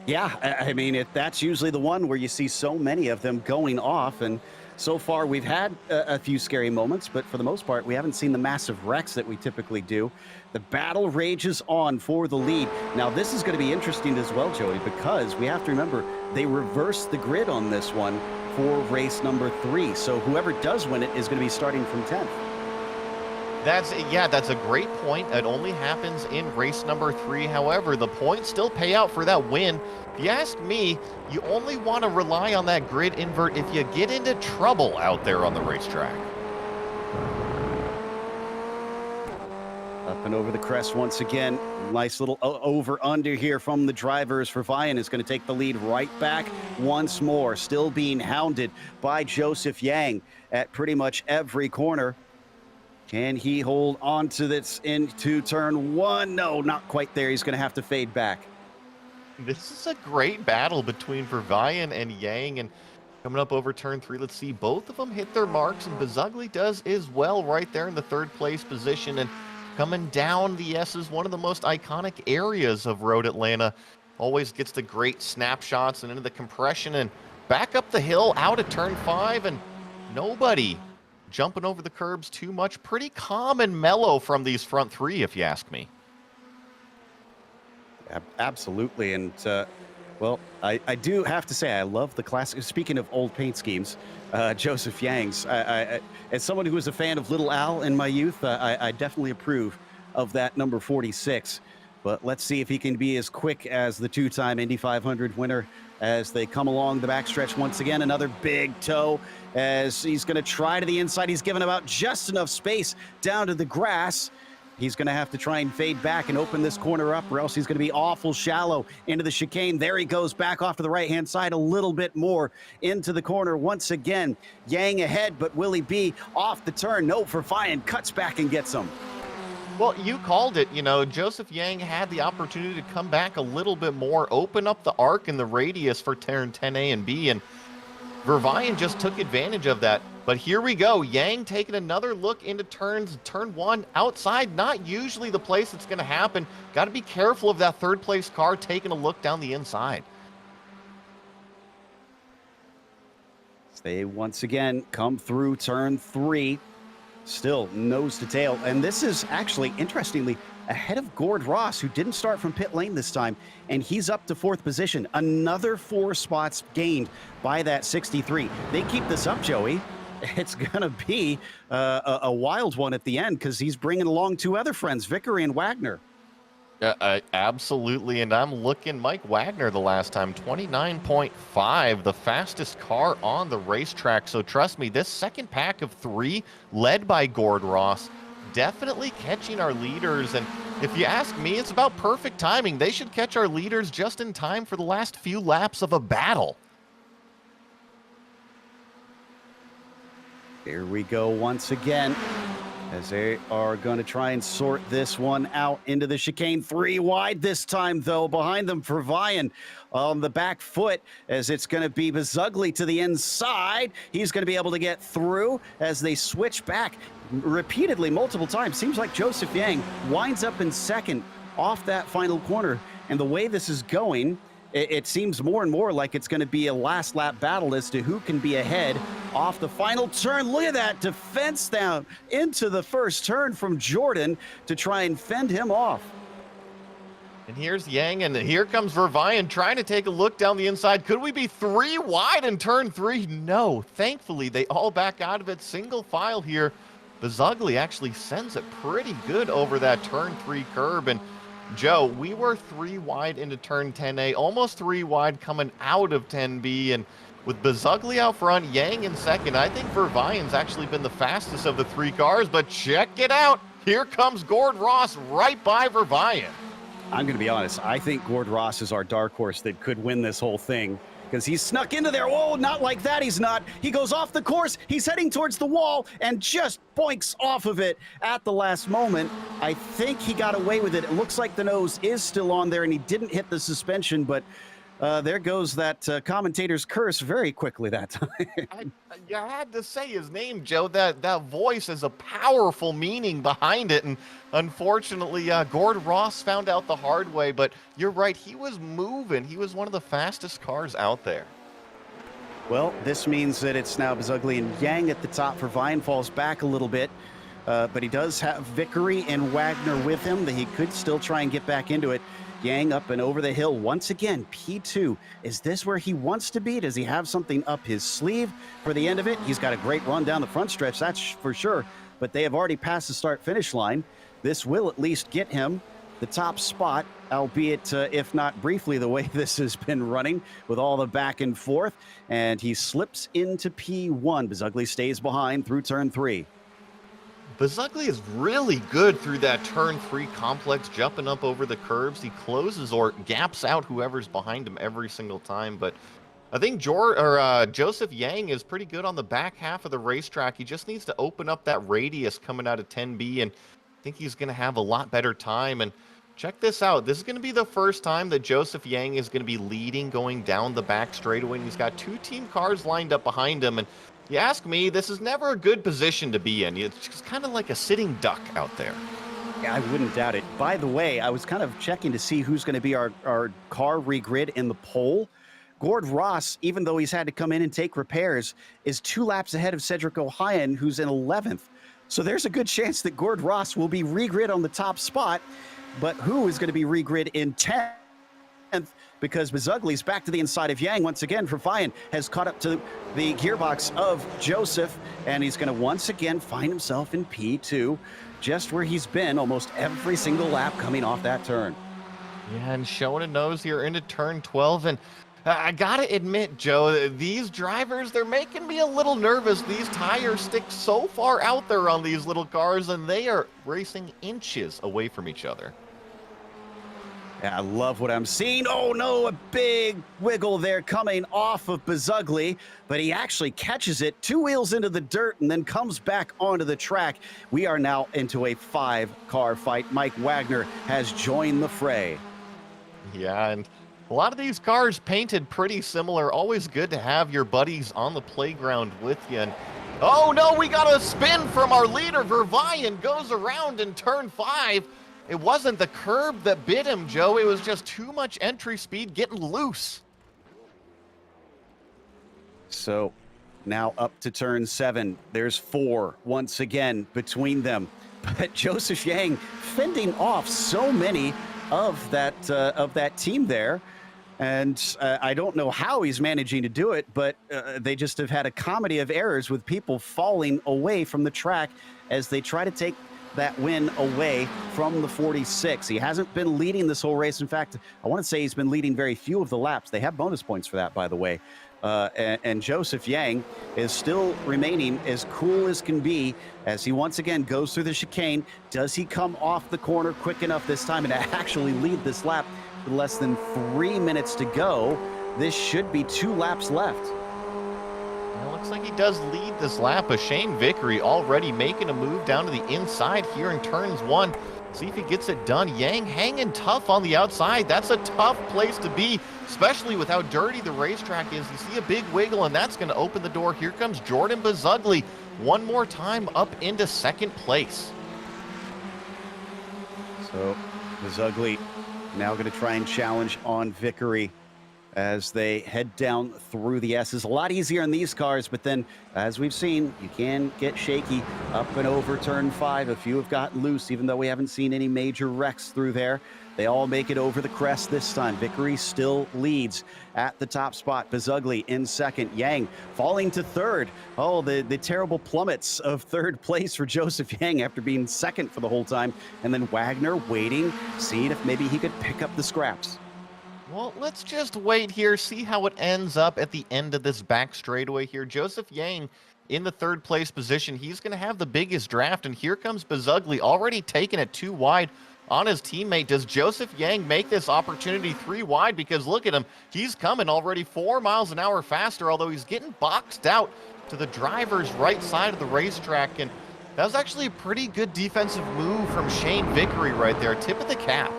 Yeah, I mean, that's usually the one where you see so many of them going off, and so far we've had a few scary moments, but for the most part, we haven't seen the massive wrecks that we typically do. The battle rages on for the lead. Now, this is going to be interesting as well, Joey, because we have to remember they reversed the grid on this one for race number 3, so whoever does win it is going to be starting from 10th. That's a great point. It only happens in race number 3. However, the points still pay out for that win. If you ask me, you only want to rely on that grid invert if you get into trouble out there on the racetrack. Up and over the crest once again. Nice little over-under here from the drivers. Vervaien is going to take the lead right back once more. Still being hounded by Joseph Yang at pretty much every corner. Can he hold on to this into turn 1? No, not quite there. He's going to have to fade back. This is a great battle between Vervaien and Yang, and coming up over turn 3, let's see, both of them hit their marks, and Bezugli does as well right there in the third place position. And coming down the S is one of the most iconic areas of Road Atlanta. Always gets the great snapshots and into the compression and back up the hill out of turn 5, and nobody jumping over the curbs too much. Pretty calm and mellow from these front 3, if you ask me. Absolutely. And, well, I do have to say, I love the classic. Speaking of old paint schemes, Joseph Yang's, as someone who was a fan of Little Al in my youth, I definitely approve of that number 46. But let's see if he can be as quick as the two-time Indy 500 winner as they come along the backstretch once again. Another big toe as he's going to try to the inside. He's given about just enough space down to the grass. He's going to have to try and fade back and open this corner up, or else he's going to be awful shallow into the chicane. There he goes back off to the right-hand side a little bit more into the corner once again. Yang ahead, but Willie B off the turn. No, Vervaien cuts back and gets him. Well, you called it. You know, Joseph Yang had the opportunity to come back a little bit more, open up the arc and the radius for turn 10A and B, and Vervaien just took advantage of that. But here we go. Yang taking another look into turn 1 outside. Not usually the place it's going to happen. Got to be careful of that third place car taking a look down the inside. They once again come through turn 3. Still nose to tail. And this is actually, interestingly, ahead of Gord Ross, who didn't start from pit lane this time, and he's up to 4th position. Another 4 spots gained by that 63. They keep this up, Joey. It's going to be a wild one at the end, because he's bringing along 2 other friends, Vickery and Wagner. Absolutely, and I'm looking Mike Wagner the last time, 29.5, the fastest car on the racetrack. So trust me, this second pack of 3, led by Gord Ross, definitely catching our leaders. And if you ask me, it's about perfect timing. They should catch our leaders just in time for the last few laps of a battle. Here we go once again, as they are going to try and sort this one out into the chicane. 3 wide this time, though. Behind them, Vervaien on the back foot, as it's going to be Bezugli to the inside. He's going to be able to get through as they switch back repeatedly, multiple times. Seems like Joseph Yang winds up in second off that final corner. And the way this is going, it seems more and more like it's going to be a last lap battle as to who can be ahead off the final turn. Look at that defense down into the first turn from Jordan to try and fend him off. And here's Yang, and here comes Vervaien trying to take a look down the inside. Could we be 3 wide in turn 3? No. Thankfully, they all back out of it. Single file here. Bezugli actually sends it pretty good over that turn 3 curb. And Joe, we were 3 wide into turn 10A, almost 3 wide coming out of 10B, and With Bezugli out front, Yang in second, I think Vervaen's actually been the fastest of the three cars, but check it out. Here comes Gord Ross right by Vervaen. I'm going to be honest. I think Gord Ross is our dark horse that could win this whole thing because he's snuck into there. Oh, not like that. He's not. He goes off the course. He's heading towards the wall and just boinks off of it at the last moment. I think he got away with it. It looks like the nose is still on there and he didn't hit the suspension, but there goes that commentator's curse very quickly that time. I had to say his name, Joe. That voice has a powerful meaning behind it, and unfortunately, Gord Ross found out the hard way. But you're right, he was moving. He was one of the fastest cars out there. Well, this means that it's now Bezugli and Yang at the top. Vervaen falls back a little bit, but he does have Vickery and Wagner with him. That he could still try and get back into it. Yang up and over the hill once again. P2. Is this where he wants to be? Does he have something up his sleeve for the end of it? He's got a great run down the front stretch, that's for sure. But they have already passed the start-finish line. This will at least get him the top spot, albeit if not briefly the way this has been running with all the back and forth. And he slips into P1. Bezugli stays behind through turn 3. Bezugli is really good through that turn 3 complex, jumping up over the curves. He closes or gaps out whoever's behind him every single time. But I think Joseph Yang is pretty good on the back half of the racetrack. He just needs to open up that radius coming out of 10B, and I think he's going to have a lot better time. And check this out. This is going to be the first time that Joseph Yang is going to be leading going down the back straightaway. And he's got 2 team cars lined up behind him. And you ask me, this is never a good position to be in. It's just kind of like a sitting duck out there. Yeah, I wouldn't doubt it. By the way, I was kind of checking to see who's going to be our car regrid in the pole. Gord Ross, even though he's had to come in and take repairs, is 2 laps ahead of Cedric O'Hayan, who's in 11th. So there's a good chance that Gord Ross will be regrid on the top spot, but who is going to be regrid in 10th? Because Bezugli's back to the inside of Yang once again. Vervaen has caught up to the gearbox of Joseph, and he's going to once again find himself in P2, just where he's been almost every single lap coming off that turn. Yeah, and showing a nose here into turn 12, and I gotta admit, Joe, these drivers, they're making me a little nervous. These tires stick so far out there on these little cars, and they are racing inches away from each other. Yeah, I love what I'm seeing. Oh no, a big wiggle there coming off of Bezugli, but he actually catches it 2 wheels into the dirt and then comes back onto the track. We are now into a 5-car fight. Mike Wagner has joined the fray. Yeah, and a lot of these cars painted pretty similar. Always good to have your buddies on the playground with you. And oh no, we got a spin from our leader. Vervaen goes around in turn 5. It wasn't the curb that bit him, Joe. It was just too much entry speed getting loose. So now up to turn 7. There's 4 once again between them. But Joseph Yang fending off so many of that team there. And I don't know how he's managing to do it, but they just have had a comedy of errors with people falling away from the track as they try to take that win away from the 46. He hasn't been leading this whole race. In fact, I want to say he's been leading very few of the laps. They have bonus points for that, by the way. And Joseph Yang is still remaining as cool as can be as he once again goes through the chicane. Does he come off the corner quick enough this time and actually lead this lap with less than 3 minutes to go? This should be 2 laps left. It looks like he does lead this lap, but Shane Vickery already making a move down to the inside here in turns 1. See if he gets it done. Yang hanging tough on the outside. That's a tough place to be, especially with how dirty the racetrack is. You see a big wiggle, and that's going to open the door. Here comes Jordan Bezugli one more time up into second place. So Bezugli now going to try and challenge on Vickery as they head down through the S's. A lot easier in these cars, but then, as we've seen, you can get shaky up and over turn 5. A few have gotten loose, even though we haven't seen any major wrecks through there. They all make it over the crest this time. Vickery still leads at the top spot. Bezugli in second. Yang falling to third. Oh, the terrible plummets of third place for Joseph Yang after being second for the whole time. And then Wagner waiting, seeing if maybe he could pick up the scraps. Well, let's just wait here, see how it ends up at the end of this back straightaway here. Joseph Yang in the third place position. He's going to have the biggest draft, and here comes Bazugli already taking it too wide on his teammate. Does Joseph Yang make this opportunity 3 wide? Because look at him. He's coming already 4 miles an hour faster, although he's getting boxed out to the driver's right side of the racetrack. And that was actually a pretty good defensive move from Shane Vickery right there. Tip of the cap.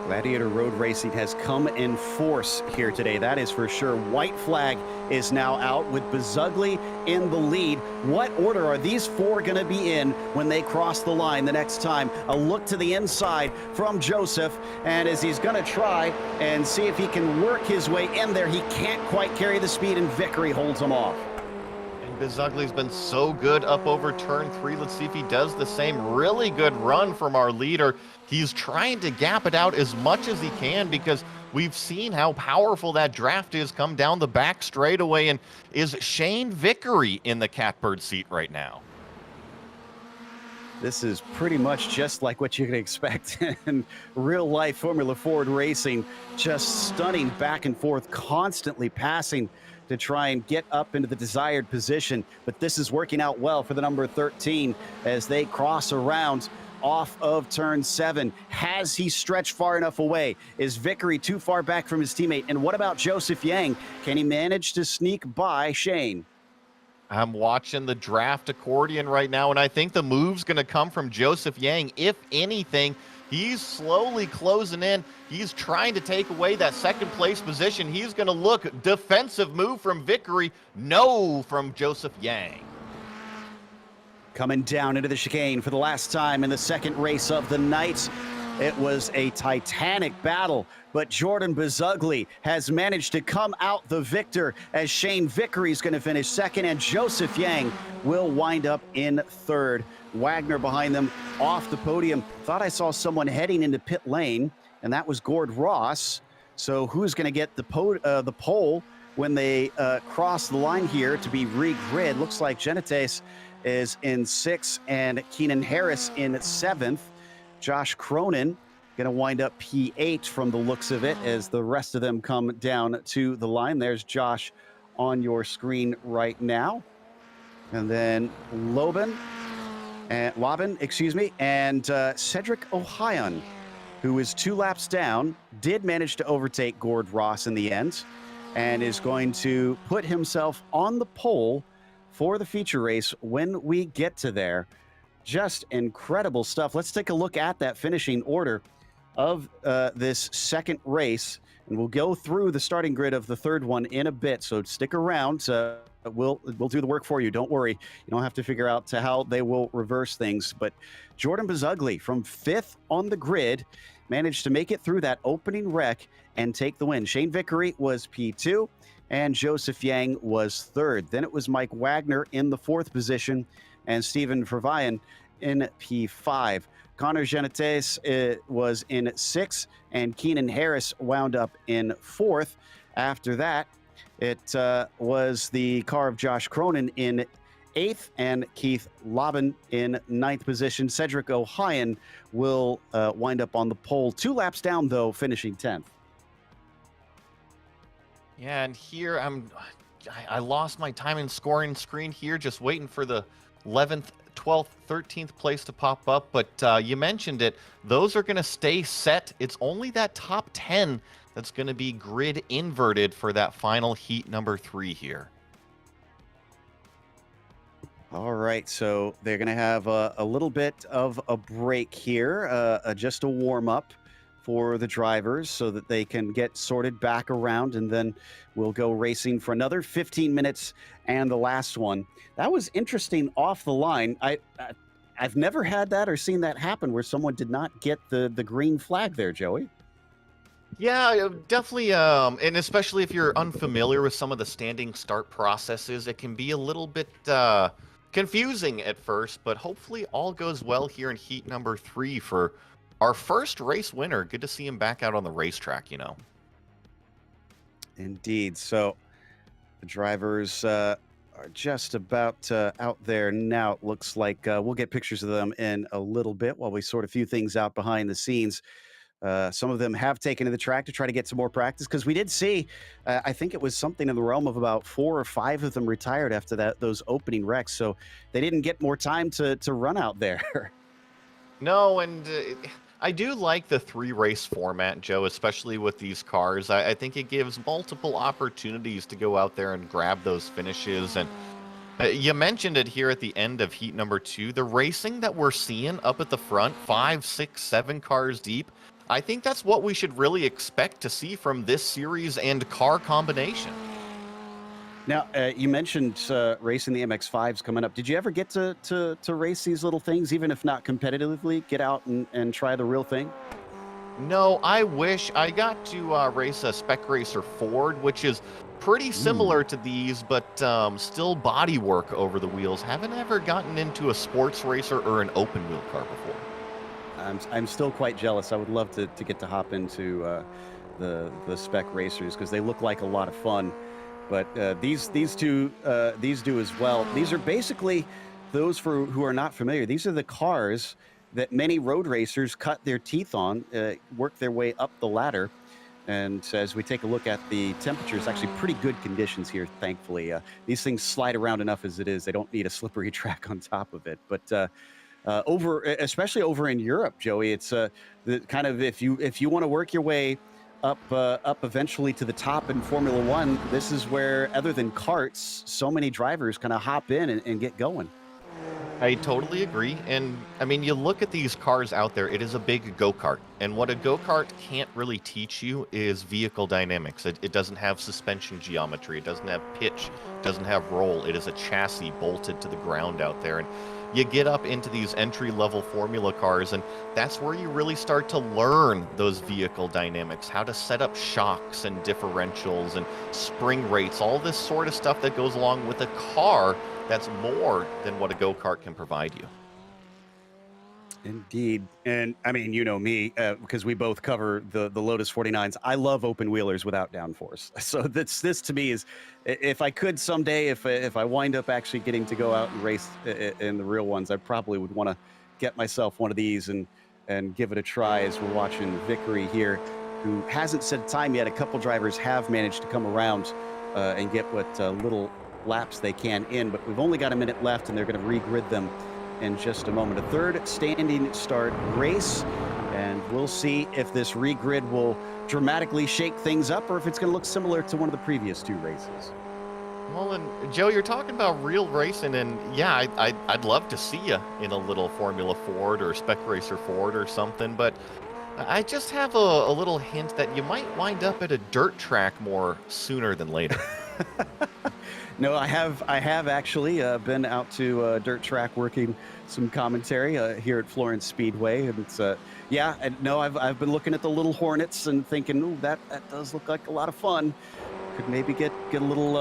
Gladiator Road Racing has come in force here today, that is for sure. White flag is now out with Bazugli in the lead. What order are these four going to be in when they cross the line the next time? A look to the inside from Joseph, and as he's going to try and see if he can work his way in there, he can't quite carry the speed, and Vickery holds him off. Bazugli's been so good up over turn 3. Let's see if he does the same. Really good run from our leader. He's trying to gap it out as much as he can because we've seen how powerful that draft is come down the back straightaway. And is Shane Vickery in the catbird seat right now? This is pretty much just like what you can expect in real life Formula Ford racing. Just stunning back and forth, constantly passing to try and get up into the desired position. But this is working out well for the number 13 as they cross around off of turn 7. Has he stretched far enough away? Is Vickery too far back from his teammate? And what about Joseph Yang? Can he manage to sneak by Shane? I'm watching the draft accordion right now, and I think the move's going to come from Joseph Yang. If anything, he's slowly closing in. He's trying to take away that second place position. He's going to look. Defensive move from Vickery. No from Joseph Yang. Coming down into the chicane for the last time in the second race of the night. It was a titanic battle, but Jordan Bazugli has managed to come out the victor as Shane Vickery is going to finish second, and Joseph Yang will wind up in third. Wagner behind them off the podium. Thought I saw someone heading into pit lane, and that was Gord Ross. So who's going to get the pole when they cross the line here to be re-grid? Looks like Genetes is in 6th and Keenan Harris in 7th. Josh Cronin going to wind up P8 from the looks of it as the rest of them come down to the line. There's Josh on your screen right now. And then Lobin, and Cedric Ohion, who is 2 laps down, did manage to overtake Gord Ross in the end and is going to put himself on the pole for the feature race when we get to there. Just incredible stuff. Let's take a look at that finishing order of this second race, and we'll go through the starting grid of the third one in a bit, so stick around. We'll do the work for you. Don't worry. You don't have to figure out how they will reverse things. But Jordan Bazugli from 5th on the grid managed to make it through that opening wreck and take the win. Shane Vickery was P2, and Joseph Yang was 3rd. Then it was Mike Wagner in the 4th position, and Stephen Vervayan in P5. Connor Genetes was in 6th, and Keenan Harris wound up in 4th. After that, it was the car of Josh Cronin in 8th, and Keith Lobin in 9th position. Cedric Ohion will wind up on the pole. 2 laps down, though, finishing 10th. Yeah, and here I lost my time in scoring screen here, just waiting for the 11th, 12th, 13th place to pop up. But you mentioned it. Those are going to stay set. It's only that top 10 that's going to be grid inverted for that final heat number 3 here. All right, so they're going to have a little bit of a break here, just a warm-up for the drivers so that they can get sorted back around, and then we'll go racing for another 15 minutes and the last one. That was interesting off the line. I've never had that or seen that happen where someone did not get the green flag there, Joey. Yeah, definitely, and especially if you're unfamiliar with some of the standing start processes, it can be a little bit confusing at first, but hopefully all goes well here in heat number 3 for our first race winner. Good to see him back out on the racetrack, you know. Indeed. So the drivers are just about out there now. It looks like we'll get pictures of them in a little bit while we sort a few things out behind the scenes. Some of them have taken to the track to try to get some more practice because we did see, I think it was something in the realm of about 4 or 5 of them retired after those opening wrecks. So they didn't get more time to run out there. No, and I do like the 3-race format, Joe, especially with these cars. I think it gives multiple opportunities to go out there and grab those finishes. And you mentioned it here at the end of heat number 2. The racing that we're seeing up at the front, 5, 6, 7 cars deep, I think that's what we should really expect to see from this series and car combination. Now, you mentioned racing the MX-5s coming up. Did you ever get to race these little things, even if not competitively, get out and try the real thing? No, I wish I got to race a Spec Racer Ford, which is pretty similar to these, but still body work over the wheels. Haven't ever gotten into a sports racer or an open wheel car before. I'm still quite jealous. I would love to get to hop into the Spec Racers because they look like a lot of fun. But these do as well. These are basically, those who are not familiar, these are the cars that many road racers cut their teeth on, work their way up the ladder. And as we take a look at the temperatures, actually pretty good conditions here, thankfully. These things slide around enough as it is. They don't need a slippery track on top of it. But especially over in Europe, Joey, it's the kind of, if you want to work your way up eventually to the top in Formula One, this is where, other than karts, so many drivers kind of hop in and get going. I totally agree. And I mean, you look at these cars out there, it is a big go-kart. And what a go-kart can't really teach you is vehicle dynamics. It doesn't have suspension geometry. It doesn't have pitch. It doesn't have roll. It is a chassis bolted to the ground out there. And you get up into these entry-level formula cars, and that's where you really start to learn those vehicle dynamics, how to set up shocks and differentials and spring rates, all this sort of stuff that goes along with a car that's more than what a go-kart can provide you. Indeed. And I mean, you know me, because we both cover the Lotus 49s. I love open wheelers without downforce. So this to me is, if I could someday, if I wind up actually getting to go out and race in the real ones, I probably would want to get myself one of these and give it a try. As we're watching Vickery here, who hasn't set time yet. A couple drivers have managed to come around and get what little laps they can in, but we've only got a minute left, and they're going to regrid them in just a moment. A third standing start race, and we'll see if this regrid will dramatically shake things up or if it's going to look similar to one of the previous 2 races. Well, and Joe, you're talking about real racing, and yeah, I'd love to see you in a little Formula Ford or Spec Racer Ford or something, but I just have a little hint that you might wind up at a dirt track more sooner than later. No, I have actually been out to a dirt track working some commentary here at Florence Speedway, and it's yeah, and no, I've been looking at the little Hornets and thinking, ooh, that does look like a lot of fun. Could maybe get a little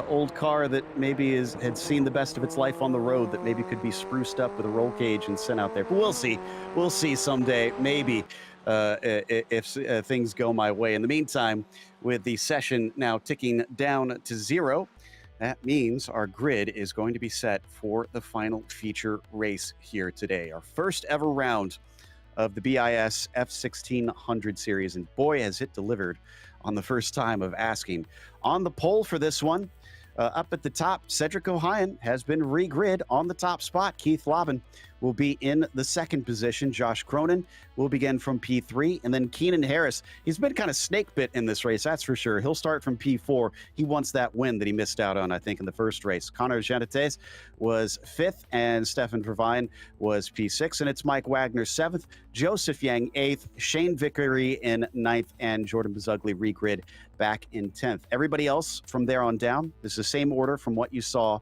old car that maybe had seen the best of its life on the road, that maybe could be spruced up with a roll cage and sent out there. But we'll see someday, maybe, if things go my way. In the meantime, with the session now ticking down to 0, that means our grid is going to be set for the final feature race here today. Our first ever round of the BiS F1600 series. And boy, has it delivered on the first time of asking. On the pole for this one, up at the top, Cedric O'Hyan has been regrid on the top spot. Keith Lobbin will be in the second position. Josh Cronin will begin from P3. And then Keenan Harris, he's been kind of snake bit in this race, that's for sure. He'll start from P4. He wants that win that he missed out on, I think, in the first race. Connor Genetes was 5th, and Stefan Vervine was P6. And it's Mike Wagner 7th, Joseph Yang 8th, Shane Vickery in 9th, and Jordan Bazugli regrid back in 10th. Everybody else from there on down, this is the same order from what you saw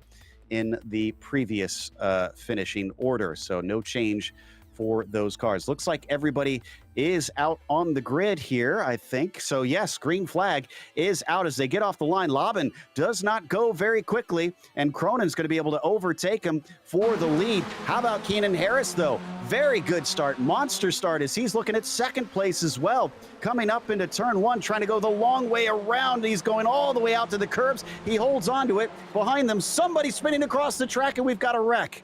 in the previous finishing order. So no change for those cars. Looks like everybody is out on the grid here, I think. So yes, green flag is out as they get off the line. Lobbin does not go very quickly, and Cronin's going to be able to overtake him for the lead. How about Keenan Harris, though? Very good start, monster start, as he's looking at second place as well. Coming up into turn 1, trying to go the long way around. He's going all the way out to the curbs. He holds on to it. Behind them, somebody spinning across the track, and we've got a wreck.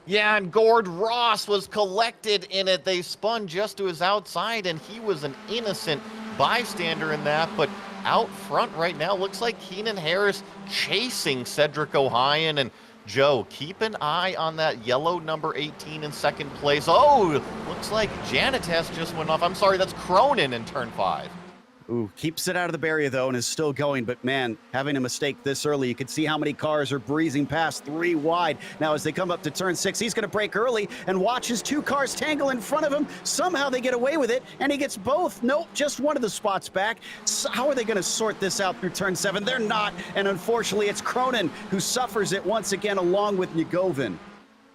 Yeah, and Gord Ross was collected in it. They spun just to his outside, and he was an innocent bystander in that. But out front right now, looks like Keenan Harris chasing Cedric O'Hayan. And Joe, keep an eye on that yellow number 18 in second place. Oh, looks like Janitas just went off. I'm sorry, that's Cronin in turn 5. Ooh, keeps it out of the barrier, though, and is still going. But, man, having a mistake this early, you can see how many cars are breezing past 3 wide. Now, as they come up to turn 6, he's going to brake early and watch his 2 cars tangle in front of him. Somehow they get away with it, and he gets both. Nope, just one of the spots back. So how are they going to sort this out through turn 7? They're not, and unfortunately, it's Cronin who suffers it once again along with Njegovan.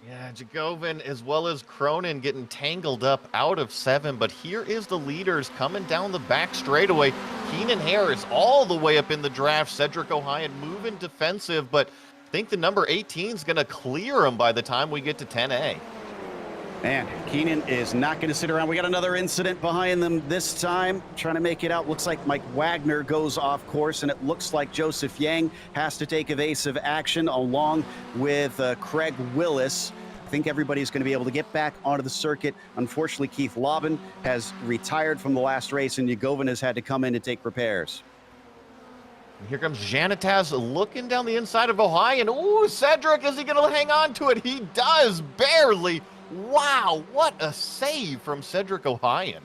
Yeah, Njegovan as well as Cronin getting tangled up out of 7, but here is the leaders coming down the back straightaway. Keenan Harris all the way up in the draft. Cedric O'Hayan moving defensive, but I think the number 18 is going to clear him by the time we get to 10A. Man, Keenan is not going to sit around. We got another incident behind them this time, trying to make it out. Looks like Mike Wagner goes off course, and it looks like Joseph Yang has to take evasive action along with Craig Willis. I think everybody's going to be able to get back onto the circuit. Unfortunately, Keith Lobben has retired from the last race, and Njegovan has had to come in to take repairs. And here comes Janitas looking down the inside of O'Hayan. Ooh, Cedric, is he going to hang on to it? He does, barely. Wow, what a save from Cedric O'Hayan.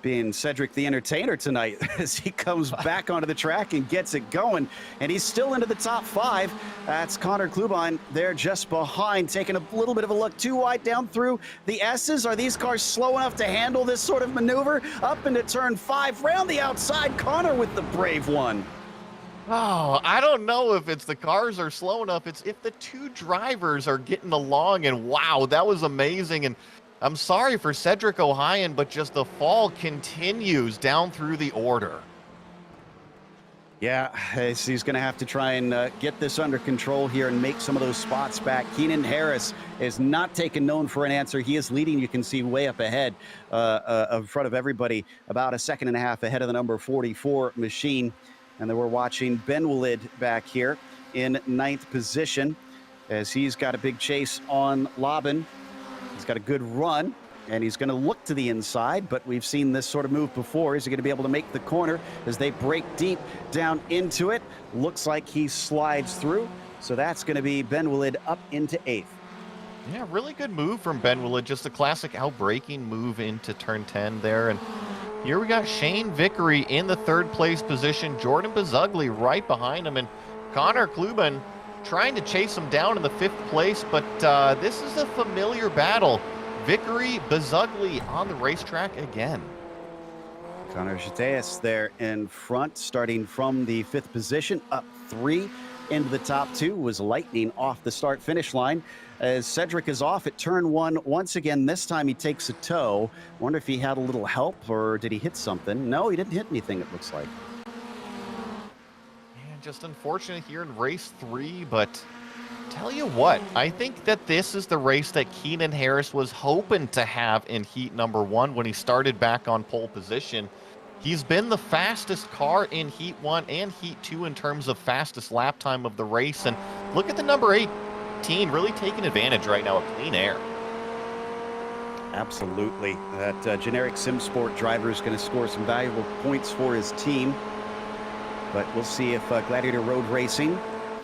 Being Cedric the Entertainer tonight as he comes back onto the track and gets it going. And he's still into the top 5. That's Connor Klubine there just behind, taking a little bit of a look too wide down through the S's. Are these cars slow enough to handle this sort of maneuver? Up into turn 5, round the outside, Connor with the brave one. Oh, I don't know if it's the cars are slow enough. It's if the 2 drivers are getting along, and wow, that was amazing. And I'm sorry for Cedric O'Hayan, but just the fall continues down through the order. Yeah, he's going to have to try and get this under control here and make some of those spots back. Keenan Harris is not taken known for an answer. He is leading, you can see, way up ahead in front of everybody, about a second and a half ahead of the number 44 machine. And then we're watching Ben Willid back here in 9th position as he's got a big chase on Lobben. He's got a good run, and he's going to look to the inside, but we've seen this sort of move before. Is he going to be able to make the corner as they break deep down into it? Looks like he slides through, so that's going to be Ben Willid up into 8th. Yeah, really good move from Ben Willid, just a classic outbraking move into turn 10 there. And here we got Shane Vickery in the 3rd place position, Jordan Bazugli right behind him, and Connor Klubin trying to chase him down in the 5th place, but this is a familiar battle. Vickery, Bazugli on the racetrack again. Connor Shateas there in front, starting from the 5th position, up 3 into the top 2, was lightning off the start-finish line. As Cedric is off at turn 1 once again. This time he takes a tow. Wonder if he had a little help, or did he hit something? No, he didn't hit anything, it looks like. Man, just unfortunate here in race 3, but tell you what, I think that this is the race that Keenan Harris was hoping to have in heat number 1 when he started back on pole position. He's been the fastest car in heat 1 and heat 2 in terms of fastest lap time of the race. And look at the number 18 really taking advantage right now of clean air. Absolutely. That generic sim sport driver is going to score some valuable points for his team. But we'll see if Gladiator Road Racing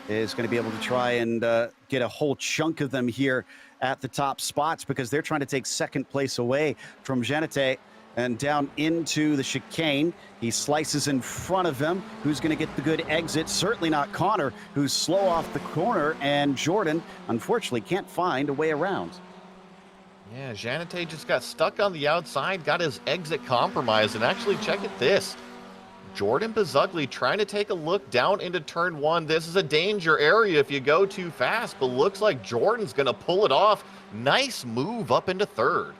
is going to be able to try and get a whole chunk of them here at the top spots, because they're trying to take 2nd place away from Janete and down into the chicane. He slices in front of him. Who's going to get the good exit? Certainly not Connor, who's slow off the corner, and Jordan, unfortunately, can't find a way around. Yeah, Janete just got stuck on the outside, got his exit compromised, and actually, check it this. Jordan Bazugli trying to take a look down into turn 1. This is a danger area if you go too fast, but looks like Jordan's going to pull it off. Nice move up into 3rd.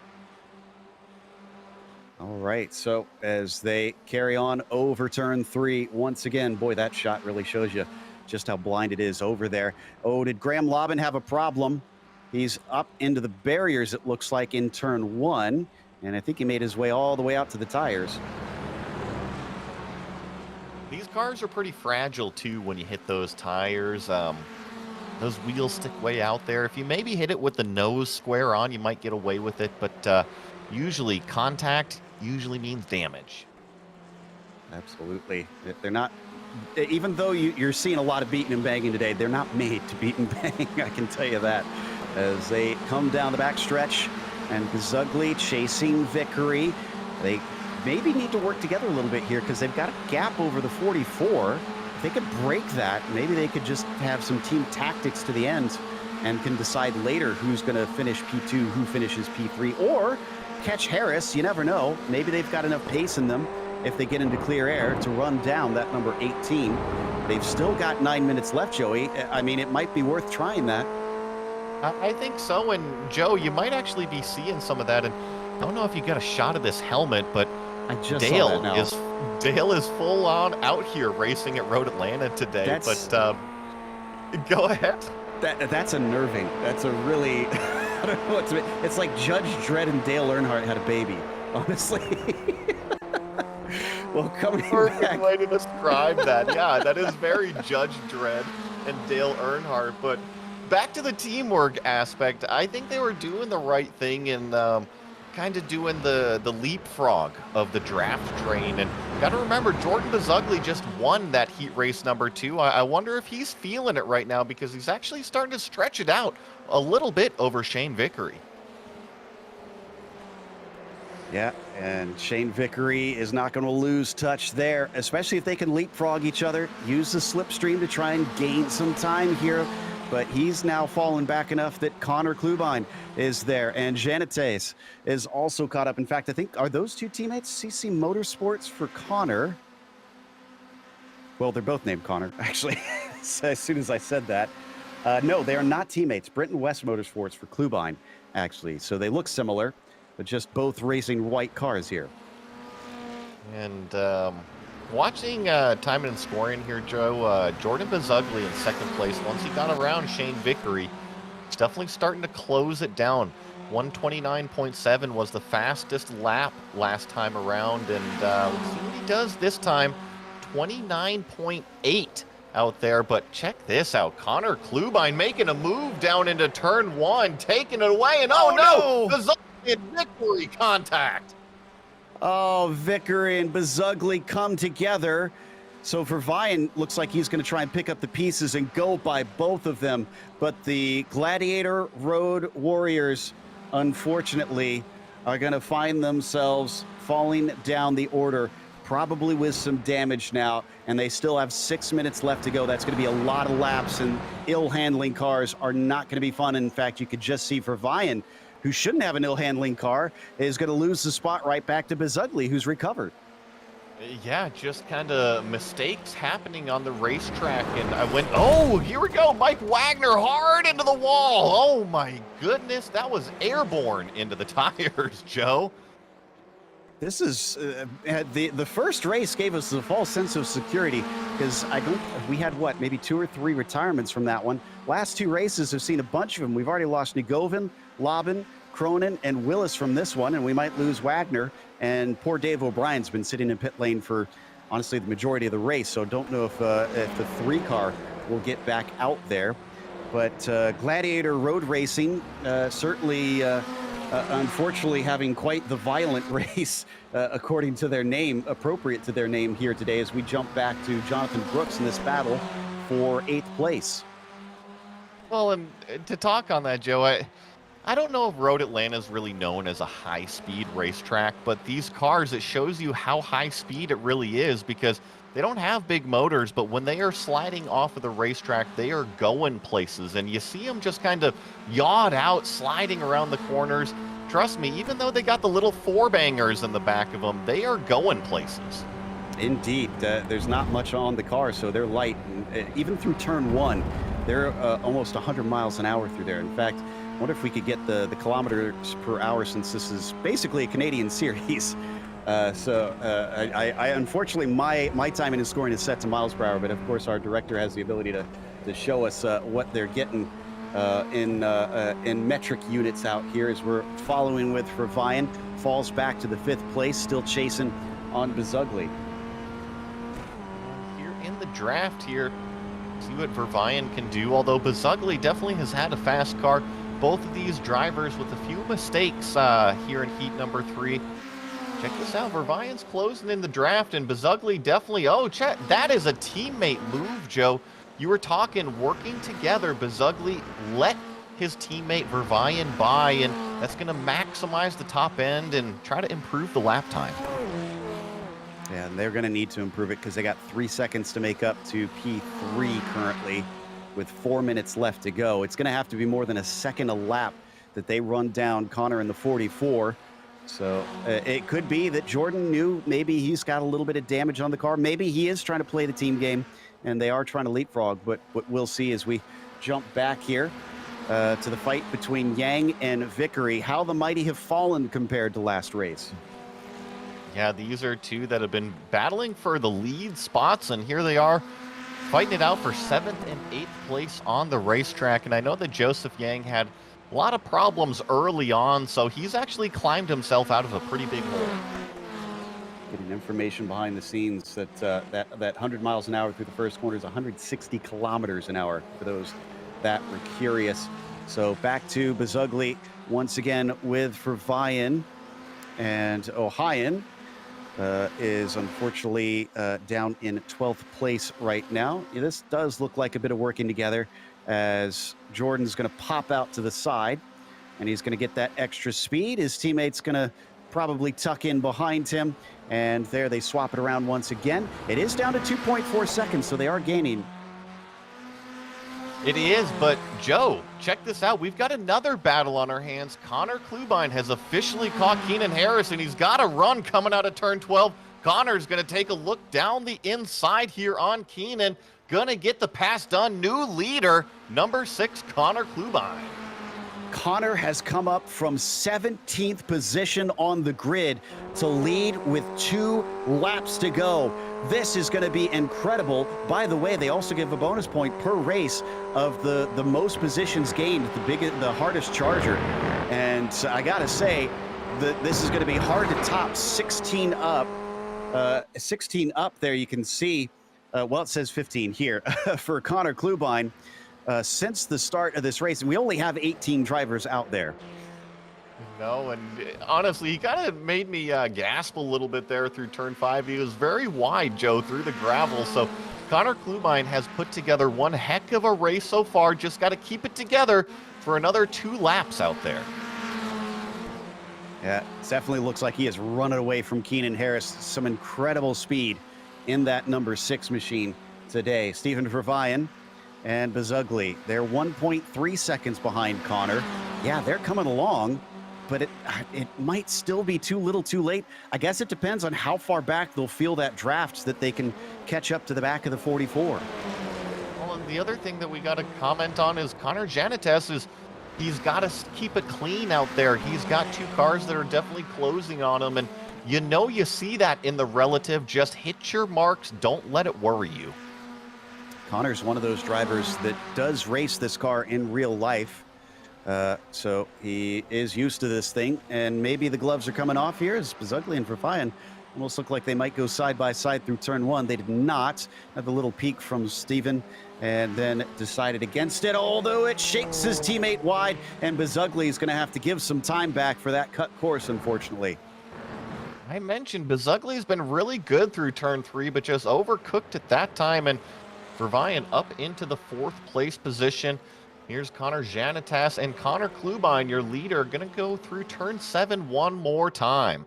All right, so as they carry on over turn 3, once again, boy, that shot really shows you just how blind it is over there. Oh, did Graham Lobben have a problem? He's up into the barriers, it looks like, in turn 1, and I think he made his way all the way out to the tires. These cars are pretty fragile, too, when you hit those tires. Those wheels stick way out there. If you maybe hit it with the nose square on, you might get away with it, but usually contact usually means damage. Absolutely. They're not, even though you're seeing a lot of beating and banging today, they're not made to beat and bang, I can tell you that. As they come down the back stretch, and Bezugli chasing Vickery. They maybe need to work together a little bit here because they've got a gap over the 44. If they could break that, maybe they could just have some team tactics to the end and can decide later who's going to finish P2, who finishes P3, or catch Harris. You never know. Maybe they've got enough pace in them if they get into clear air to run down that number 18. They've still got 9 minutes left, Joey. I mean, it might be worth trying that. I think so, and Joe, you might actually be seeing some of that, and I don't know if you got a shot of this helmet, but I just saw that now. Dale is full on out here racing at Road Atlanta today. But go ahead. That's unnerving. That's a really I don't know what to. It's like Judge Dredd and Dale Earnhardt had a baby. Honestly. Well, coming Perfect back. way to describe that. Yeah, that is very Judge Dredd and Dale Earnhardt. But back to the teamwork aspect, I think they were doing the right thing in kind of doing the leapfrog of the draft train. And got to remember, Jordan Bezugli just won that heat race number 2. I wonder if he's feeling it right now because he's actually starting to stretch it out a little bit over Shane Vickery. Yeah, and Shane Vickery is not going to lose touch there, especially if they can leapfrog each other, use the slipstream to try and gain some time here. But he's now fallen back enough that Connor Klubine is there, and Janites is also caught up. In fact, I think, are those two teammates CC Motorsports for Connor? Well, they're both named Connor, actually, as soon as I said that. No, they are not teammates. Brenton West Motorsports for Klubine, actually. So they look similar, but just both racing white cars here. And watching time and scoring here, Joe, Jordan Bezugli in second place. Once he got around Shane Vickery, it's definitely starting to close it down. 129.7 was the fastest lap last time around, and let's see what he does this time. 29.8 out there, but check this out. Connor Klubine making a move down into turn 1, taking it away, and oh no! Bezugli and Vickery contact. Oh, Vickery and Bezugli come together. So for Vian, looks like he's going to try and pick up the pieces and go by both of them. But the Gladiator Road Warriors, unfortunately, are going to find themselves falling down the order, probably with some damage now. And they still have 6 minutes left to go. That's going to be a lot of laps, and ill-handling cars are not going to be fun. In fact, you could just see for Vian, who shouldn't have an ill-handling car, is going to lose the spot right back to Bezugli, who's recovered. Yeah, just kind of mistakes happening on the racetrack, and I went, oh, here we go, Mike Wagner hard into the wall. Oh my goodness, that was airborne into the tires, Joe. This is the first race gave us a false sense of security because we had what, maybe 2 or 3 retirements from that one. Last 2 races have seen a bunch of them. We've already lost Negovin, Laban, Cronin, and Willis from this one, and we might lose Wagner. And poor Dave O'Brien's been sitting in pit lane for, honestly, the majority of the race, so don't know if the 3 car will get back out there. But Gladiator Road Racing certainly, unfortunately, having quite the violent race, according to their name, appropriate to their name here today, as we jump back to Jonathan Brooks in this battle for 8th place. Well, and to talk on that, Joe, I don't know if Road Atlanta is really known as a high-speed racetrack, but these cars, it shows you how high speed it really is because they don't have big motors, but when they are sliding off of the racetrack, they are going places, and you see them just kind of yawed out, sliding around the corners. Trust me, even though they got the little 4-bangers in the back of them, they are going places. Indeed. There's not much on the car, so they're light. And, even through turn 1, they're almost 100 miles an hour through there. In fact, I wonder if we could get the kilometers per hour, since this is basically a Canadian series. I unfortunately, my timing and scoring is set to miles per hour, but of course our director has the ability to show us what they're getting in metric units out here as we're following with Vian. Falls back to the 5th place, still chasing on Bezugli. Here in the draft here, see see what Vervayan can do, although Bezugley definitely has had a fast car. Both of these drivers with a few mistakes here in heat number 3. Check this out, Vervayan's closing in the draft, and Bezugley definitely, oh, check, that is a teammate move, Joe. You were talking working together. Bezugley let his teammate Vervayan by, and that's going to maximize the top end and try to improve the lap time. Yeah, and they're going to need to improve it because they got 3 seconds to make up to P3 currently with 4 minutes left to go. It's going to have to be more than a second a lap that they run down Connor in the 44. So it could be that Jordan knew maybe he's got a little bit of damage on the car. Maybe he is trying to play the team game, and they are trying to leapfrog. But what we'll see as we jump back here to the fight between Yang and Vickery, how the mighty have fallen compared to last race. Yeah, these are two that have been battling for the lead spots, and here they are fighting it out for 7th and 8th place on the racetrack. And I know that Joseph Yang had a lot of problems early on, so he's actually climbed himself out of a pretty big hole. Getting information behind the scenes that that 100 miles an hour through the first corner is 160 kilometers an hour for those that were curious. So back to Bezugley once again with Vervayan, and Ohayon is unfortunately down in 12th place right now. This does look like a bit of working together, as Jordan's going to pop out to the side, and he's going to get that extra speed. His teammate's going to probably tuck in behind him, and there they swap it around once again. It is down to 2.4 seconds, so they are gaining. It is, but Joe, check this out. We've got another battle on our hands. Connor Klubine has officially caught Keenan Harris, and he's got a run coming out of turn 12. Connor's going to take a look down the inside here on Keenan. Going to get the pass done. New leader, number 6, Connor Klubine. Connor has come up from 17th position on the grid to lead with 2 laps to go. This is going to be incredible. By the way, they also give a bonus point per race of the most positions gained, the hardest charger. And I got to say that this is going to be hard to top. 16 up. 16 up there, you can see. Well, it says 15 here for Connor Klubine. Since the start of this race, and we only have 18 drivers out there. No, and honestly, he kind of made me gasp a little bit there through turn 5. He was very wide, Joe, through the gravel. So Connor Klubine has put together one heck of a race so far. Just got to keep it together for another 2 laps out there. Yeah, it definitely looks like he is running away from Keenan Harris. Some incredible speed in that number 6 machine today. Stephen Vervayan and Bezugley, they're 1.3 seconds behind Connor. Yeah, they're coming along, but it might still be too little too late. I guess it depends on how far back they'll feel that draft that they can catch up to the back of the 44. Well, and the other thing that we got to comment on is Connor Janites he's got to keep it clean out there. He's got 2 cars that are definitely closing on him, and you see that in the relative. Just hit your marks. Don't let it worry you. Connor's one of those drivers that does race this car in real life. So he is used to this thing, and maybe the gloves are coming off here as Bezugley and Vervayan almost look like they might go side by side through turn 1. They did not. Have the little peek from Steven, and then decided against it, although it shakes his teammate wide, and Bezugley is going to have to give some time back for that cut course, unfortunately. I mentioned Bezugley's been really good through turn 3, but just overcooked at that time, and Vervayan up into the 4th place position. Here's Connor Janitas and Connor Klubine, your leader, going to go through turn 7 one more time.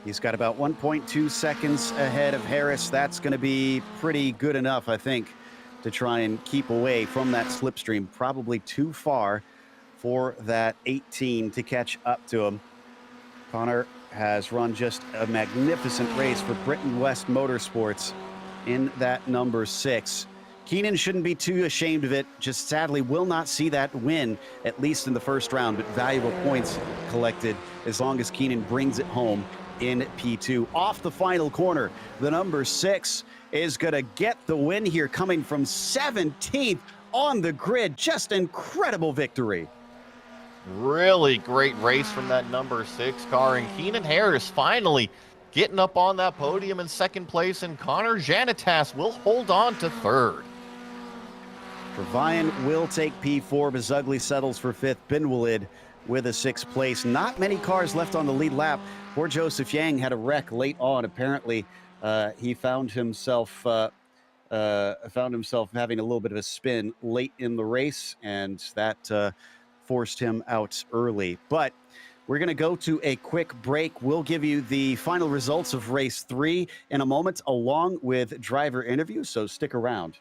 He's got about 1.2 seconds ahead of Harris. That's going to be pretty good enough, I think, to try and keep away from that slipstream. Probably too far for that 18 to catch up to him. Connor has run just a magnificent race for Britain West Motorsports in that number 6. Keenan shouldn't be too ashamed of it. Just sadly will not see that win, at least in the first round, but valuable points collected as long as Keenan brings it home in P2. Off the final corner, the number 6 is going to get the win here, coming from 17th on the grid. Just incredible victory. Really great race from that number 6 car, and Keenan Harris finally getting up on that podium in second place, and Connor Janitas will hold on to third. Vervayan will take P4. Bezugli settles for fifth. Binwalid with a sixth place. Not many cars left on the lead lap. Poor Joseph Yang had a wreck late on. Apparently, he found himself having a little bit of a spin late in the race, and that forced him out early. But we're going to go to a quick break. We'll give you the final results of race 3 in a moment, along with driver interviews, so stick around.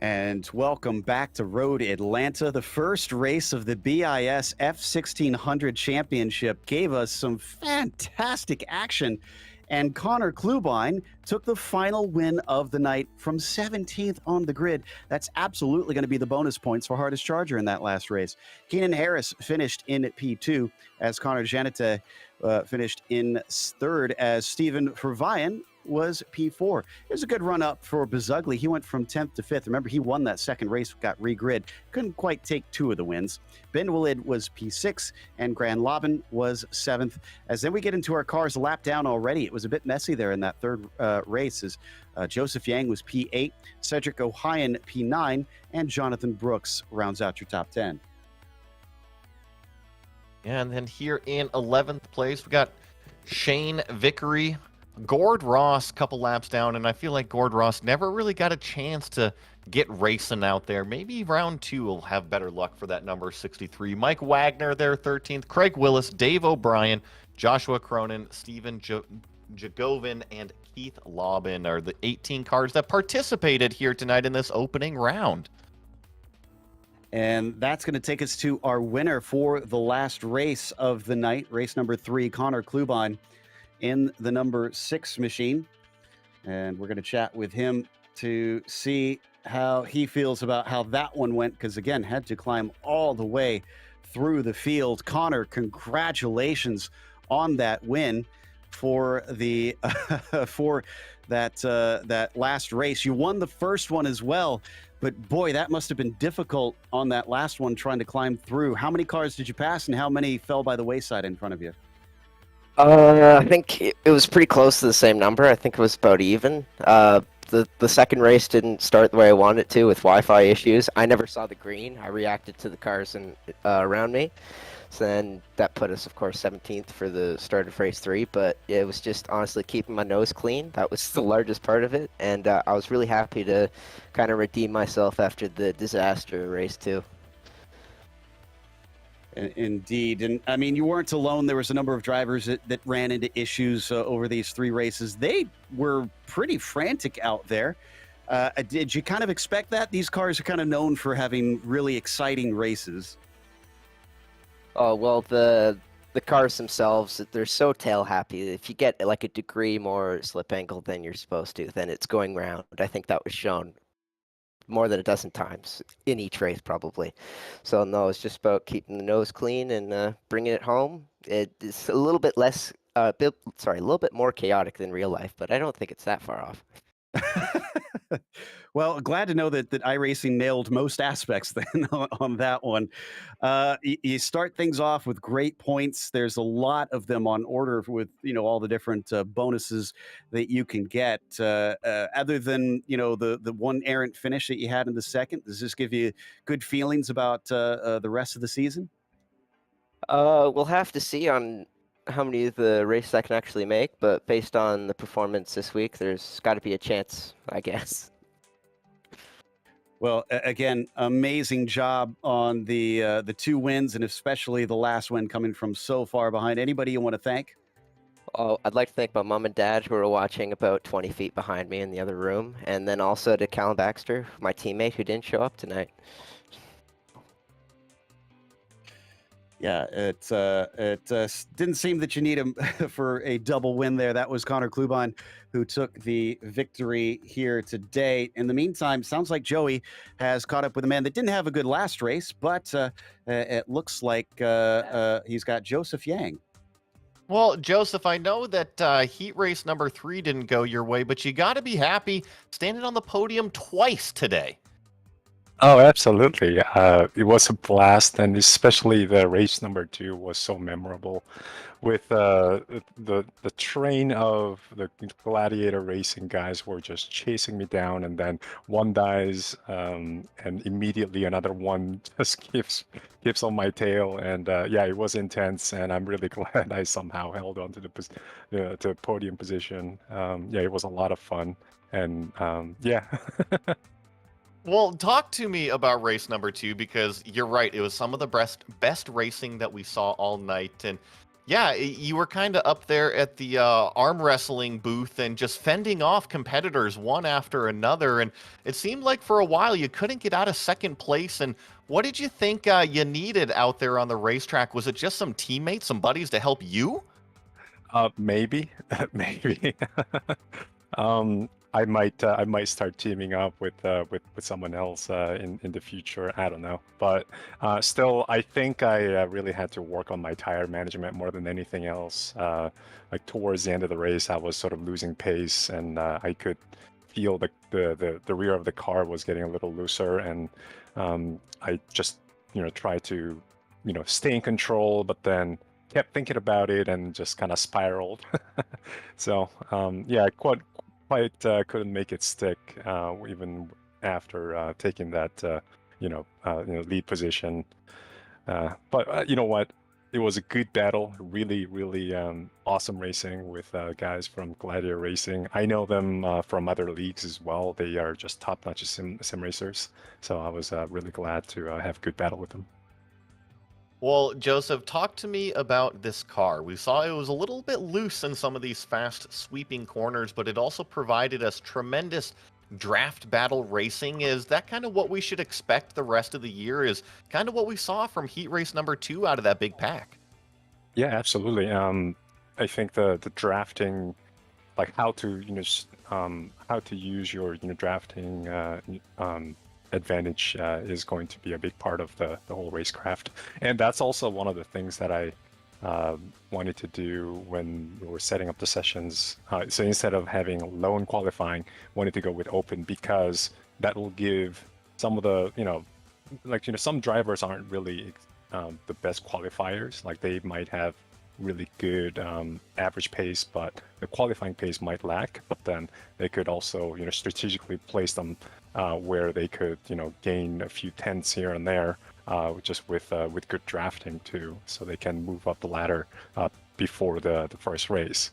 And welcome back to Road Atlanta. The first race of the BiS F1600 Championship gave us some fantastic action. And Connor Klubine took the final win of the night from 17th on the grid. That's absolutely going to be the bonus points for hardest charger in that last race. Keenan Harris finished in P2 as Connor Janita finished in third, as Stephen Vervayan was P4. It was a good run up for Bezugli. He went from 10th to 5th. Remember, he won that second race, got regrid. Couldn't quite take 2 of the wins. Ben Walid was P6, and Gran Laban was 7th. As then we get into our cars, a lap down already. It was a bit messy there in that third race as Joseph Yang was P8, Cedric O'Hyan P9, and Jonathan Brooks rounds out your top 10. And then here in 11th place, we got Shane Vickery, Gord Ross, couple laps down, and I feel like Gord Ross never really got a chance to get racing out there. Maybe round 2 will have better luck for that number 63. Mike Wagner there, 13th. Craig Willis, Dave O'Brien, Joshua Cronin, Stephen Jagovin, and Keith Laubin are the 18 cars that participated here tonight in this opening round. And that's going to take us to our winner for the last race of the night, race number 3, Connor Klubine in the number 6 machine. And we're going to chat with him to see how he feels about how that one went, because again, had to climb all the way through the field. Connor, congratulations on that win for the for that last race. You won the first one as well. But boy, that must have been difficult on that last one, trying to climb through. How many cars did you pass, and how many fell by the wayside in front of you? I think it was pretty close to the same number. I think it was about even. The second race didn't start the way I wanted it to with Wi-Fi issues. I never saw the green. I reacted to the cars around me. So then that put us, of course, 17th for the start of race 3. But it was just honestly keeping my nose clean. That was the largest part of it. And I was really happy to kind of redeem myself after the disaster of race 2. Indeed. And I mean, you weren't alone. There was a number of drivers that ran into issues over these 3 races. They were pretty frantic out there. Did you kind of expect that? These cars are kind of known for having really exciting races. Oh, well, the cars themselves, they're so tail happy. If you get like a degree more slip angle than you're supposed to, then it's going round. I think that was shown more than a dozen times in each race, probably. So no, it's just about keeping the nose clean and bringing it home. It's a little bit less, a little bit more chaotic than real life, but I don't think it's that far off. Well, glad to know that iRacing nailed most aspects then on that one. You start things off with great points. There's a lot of them on order with, all the different bonuses that you can get. Other than, the one errant finish that you had in the second, does this give you good feelings about the rest of the season? We'll have to see on how many of the races I can actually make, but based on the performance this week, there's got to be a chance, I guess. Well, again, amazing job on the 2 wins, and especially the last win coming from so far behind. Anybody you want to thank? Oh, I'd like to thank my mom and dad who are watching about 20 feet behind me in the other room, and then also to Callum Baxter, my teammate who didn't show up tonight. Yeah, it didn't seem that you need him for a double win there. That was Connor Klubine who took the victory here today. In the meantime, sounds like Joey has caught up with a man that didn't have a good last race, but it looks like he's got Joseph Yang. Well, Joseph, I know that heat race number 3 didn't go your way, but you got to be happy standing on the podium twice today. Oh, absolutely. It was a blast, and especially the race number 2 was so memorable with the train of the gladiator racing guys were just chasing me down, and then one dies, and immediately another one just gives on my tail, and yeah, it was intense, and I'm really glad I somehow held on to the podium position. Yeah, it was a lot of fun, and yeah. Well, talk to me about race number 2, because you're right. It was some of the best racing that we saw all night. And yeah, you were kind of up there at the arm wrestling booth and just fending off competitors one after another. And it seemed like for a while you couldn't get out of second place. And what did you think you needed out there on the racetrack? Was it just some teammates, some buddies to help you? Maybe, maybe. I might start teaming up with someone else in the future. I don't know, but still, I think I really had to work on my tire management more than anything else. Like towards the end of the race, I was sort of losing pace, and I could feel the rear of the car was getting a little looser, and I just tried to stay in control, but then kept thinking about it and just kind of spiraled. So yeah, quite couldn't make it stick even after taking that lead position. But you know what? It was a good battle. Really, really awesome racing with guys from Gladiator Racing. I know them from other leagues as well. They are just top-notch sim racers. So I was really glad to have a good battle with them. Well, Joseph, talk to me about this car. We saw it was a little bit loose in some of these fast sweeping corners, but it also provided us tremendous draft battle racing. Is that kind of what we should expect the rest of the year? Is kind of what we saw from heat race number 2 out of that big pack? Yeah, absolutely. I think the drafting, like how to how to use your drafting advantage is going to be a big part of the whole racecraft, and that's also one of the things that I wanted to do when we were setting up the sessions. So instead of having lone qualifying, wanted to go with open because that will give some of the some drivers aren't really the best qualifiers. Like they might have really good average pace, but the qualifying pace might lack. But then they could also strategically place them where they could gain a few tenths here and there, just with good drafting too, so they can move up the ladder before the first race.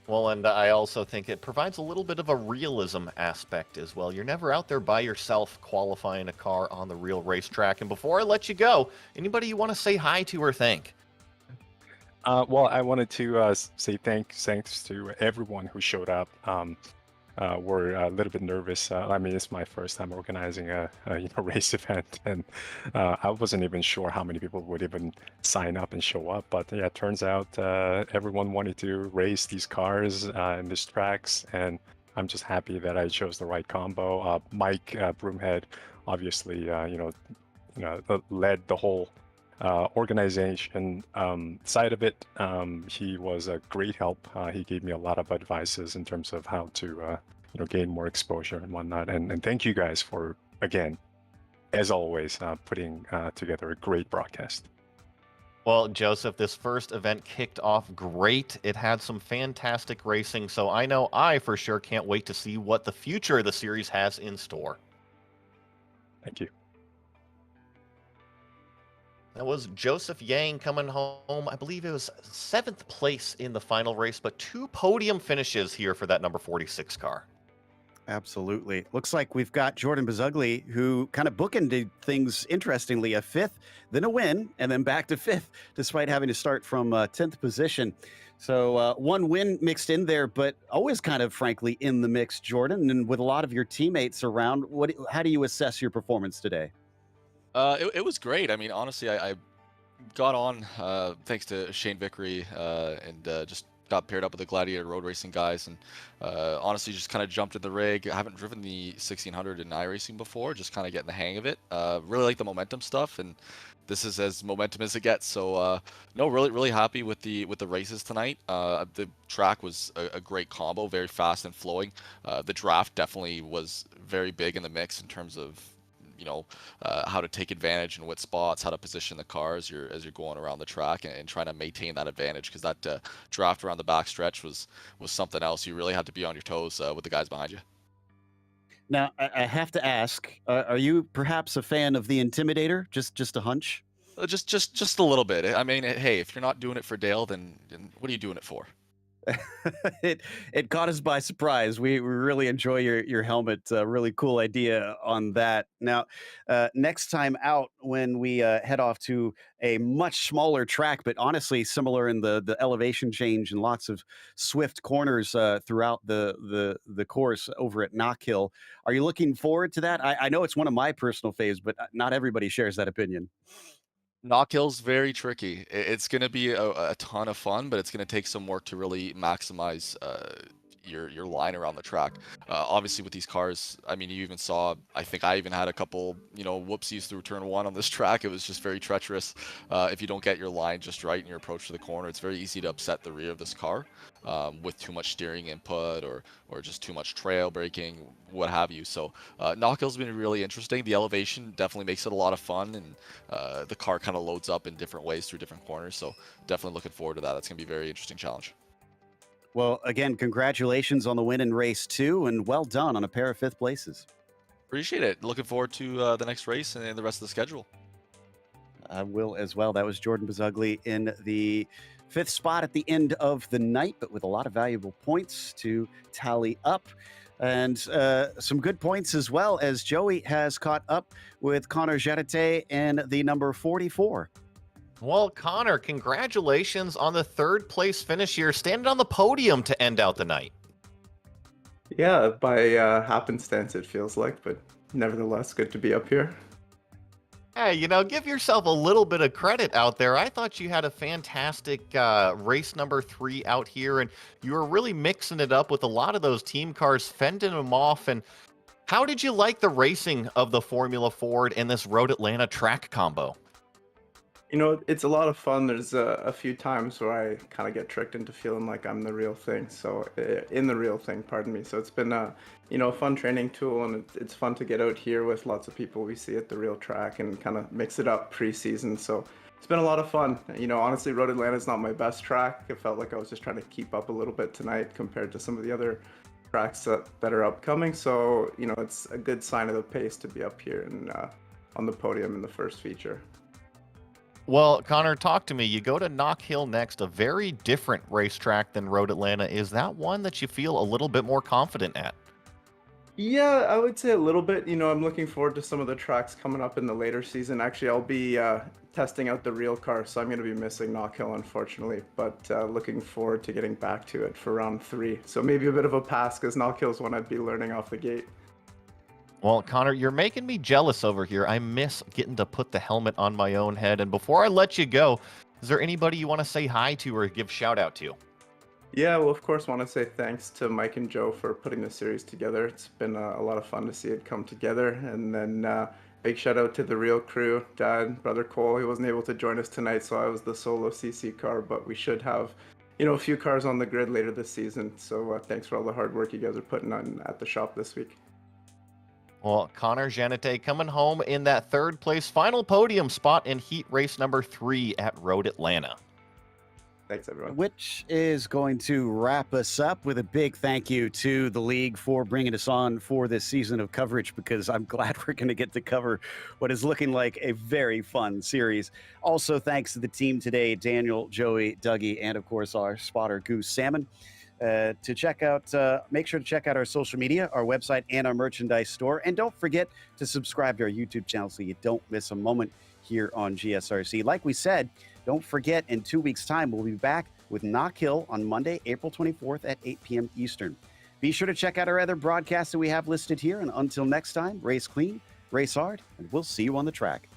Well, and I also think it provides a little bit of a realism aspect as well. You're never out there by yourself qualifying a car on the real racetrack. And before I let you go, anybody you want to say hi to or thank? Well, I wanted to say thanks to everyone who showed up. We're a little bit nervous. I mean, it's my first time organizing a race event, and I wasn't even sure how many people would even sign up and show up. But yeah, it turns out everyone wanted to race these cars in these tracks, and I'm just happy that I chose the right combo. Mike Broomhead, obviously, led the whole organization side of it. He was a great help. He gave me a lot of advices in terms of how to gain more exposure and whatnot. And thank you guys for, again, as always, putting together a great broadcast. Well, Joseph, this first event kicked off great. It had some fantastic racing, so I know I for sure can't wait to see what the future of the series has in store. Thank you. That was Joseph Yang coming home. I believe it was 7th place in the final race, but 2 podium finishes here for that number 46 car. Absolutely. Looks like we've got Jordan Bazugli, who kind of bookended things interestingly, a 5th, then a win, and then back to 5th, despite having to start from 10th position. So one win mixed in there, but always kind of, frankly, in the mix, Jordan, and with a lot of your teammates around. How do you assess your performance today? It was great. I mean, honestly, I got on thanks to Shane Vickery and just got paired up with the Gladiator road racing guys, and honestly just kind of jumped in the rig. I haven't driven the 1600 in iRacing before, just kind of getting the hang of it. Really like the momentum stuff, and this is as momentum as it gets. So no, really happy with the races tonight. The track was a great combo, very fast and flowing. The draft definitely was very big in the mix in terms of how to take advantage in what spots, how to position the car as you're going around the track, and trying to maintain that advantage, because that draft around the back stretch was something else. You really had to be on your toes with the guys behind you. Now, I have to ask, are you perhaps a fan of the Intimidator? Just a hunch? Just a little bit. I mean, hey, if you're not doing it for Dale, then what are you doing it for? It caught us by surprise. We really enjoy your helmet. Really cool idea on that. Now, next time out, when we head off to a much smaller track, but honestly similar in the elevation change and lots of swift corners throughout the course over at Knockhill, are you looking forward to that? I know it's one of my personal faves, but not everybody shares that opinion. Knockhill's very tricky. It's going to be a ton of fun, but it's going to take some work to really maximize your line around the track. Obviously, with these cars, I mean, you even saw. I think I even had a couple, whoopsies through turn one on this track. It was just very treacherous. If you don't get your line just right in your approach to the corner, it's very easy to upset the rear of this car with too much steering input or just too much trail braking, what have you. So Knockhill's been really interesting. The elevation definitely makes it a lot of fun, and the car kind of loads up in different ways through different corners. So definitely looking forward to that. That's going to be a very interesting challenge. Well, again, congratulations on the win in race 2, and well done on a pair of 5th places. Appreciate it. Looking forward to the next race and the rest of the schedule. I will as well. That was Jordan Bazugli in the 5th spot at the end of the night, but with a lot of valuable points to tally up. And some good points as well, as Joey has caught up with Connor Gerete in the number 44. Well, Connor, congratulations on the 3rd place finish here, standing on the podium to end out the night. Yeah, by happenstance it feels like, but nevertheless, good to be up here. Hey, give yourself a little bit of credit out there. I thought you had a fantastic race number 3 out here, and you were really mixing it up with a lot of those team cars, fending them off. And how did you like the racing of the Formula Ford and this Road Atlanta track combo? It's a lot of fun. There's a few times where I kind of get tricked into feeling like I'm the real thing. So, in the real thing, pardon me. So it's been a fun training tool, and it's fun to get out here with lots of people we see at the real track and kind of mix it up pre-season. So it's been a lot of fun. Honestly, Road Atlanta is not my best track. It felt like I was just trying to keep up a little bit tonight compared to some of the other tracks that are upcoming. So, it's a good sign of the pace to be up here and on the podium in the first feature. Well, Connor, talk to me. You go to Knockhill next, a very different racetrack than Road Atlanta. Is that one that you feel a little bit more confident at? Yeah, I would say a little bit. I'm looking forward to some of the tracks coming up in the later season. Actually, I'll be testing out the real car, so I'm going to be missing Knockhill, unfortunately, but looking forward to getting back to it for round 3. So maybe a bit of a pass, because Knockhill's one I'd be learning off the gate. Well, Connor, you're making me jealous over here. I miss getting to put the helmet on my own head. And before I let you go, is there anybody you want to say hi to or give shout out to? Yeah, well, of course, want to say thanks to Mike and Joe for putting the series together. It's been a lot of fun to see it come together. And then big shout out to the real crew, Dad, Brother Cole. He wasn't able to join us tonight, so I was the solo CC car, but we should have, a few cars on the grid later this season. So thanks for all the hard work you guys are putting on at the shop this week. Well, Connor Janete coming home in that 3rd place final podium spot in heat race number 3 at Road Atlanta. Thanks, everyone. Which is going to wrap us up with a big thank you to the league for bringing us on for this season of coverage, because I'm glad we're going to get to cover what is looking like a very fun series. Also, thanks to the team today, Daniel, Joey, Dougie, and of course our spotter, Goose Salmon. To check out, make sure to check out our social media, our website, and our merchandise store. And don't forget to subscribe to our YouTube channel so you don't miss a moment here on GSRC. Like we said, don't forget, in 2 weeks' time, we'll be back with Knockhill on Monday, April 24th at 8 p.m. Eastern. Be sure to check out our other broadcasts that we have listed here. And until next time, race clean, race hard, and we'll see you on the track.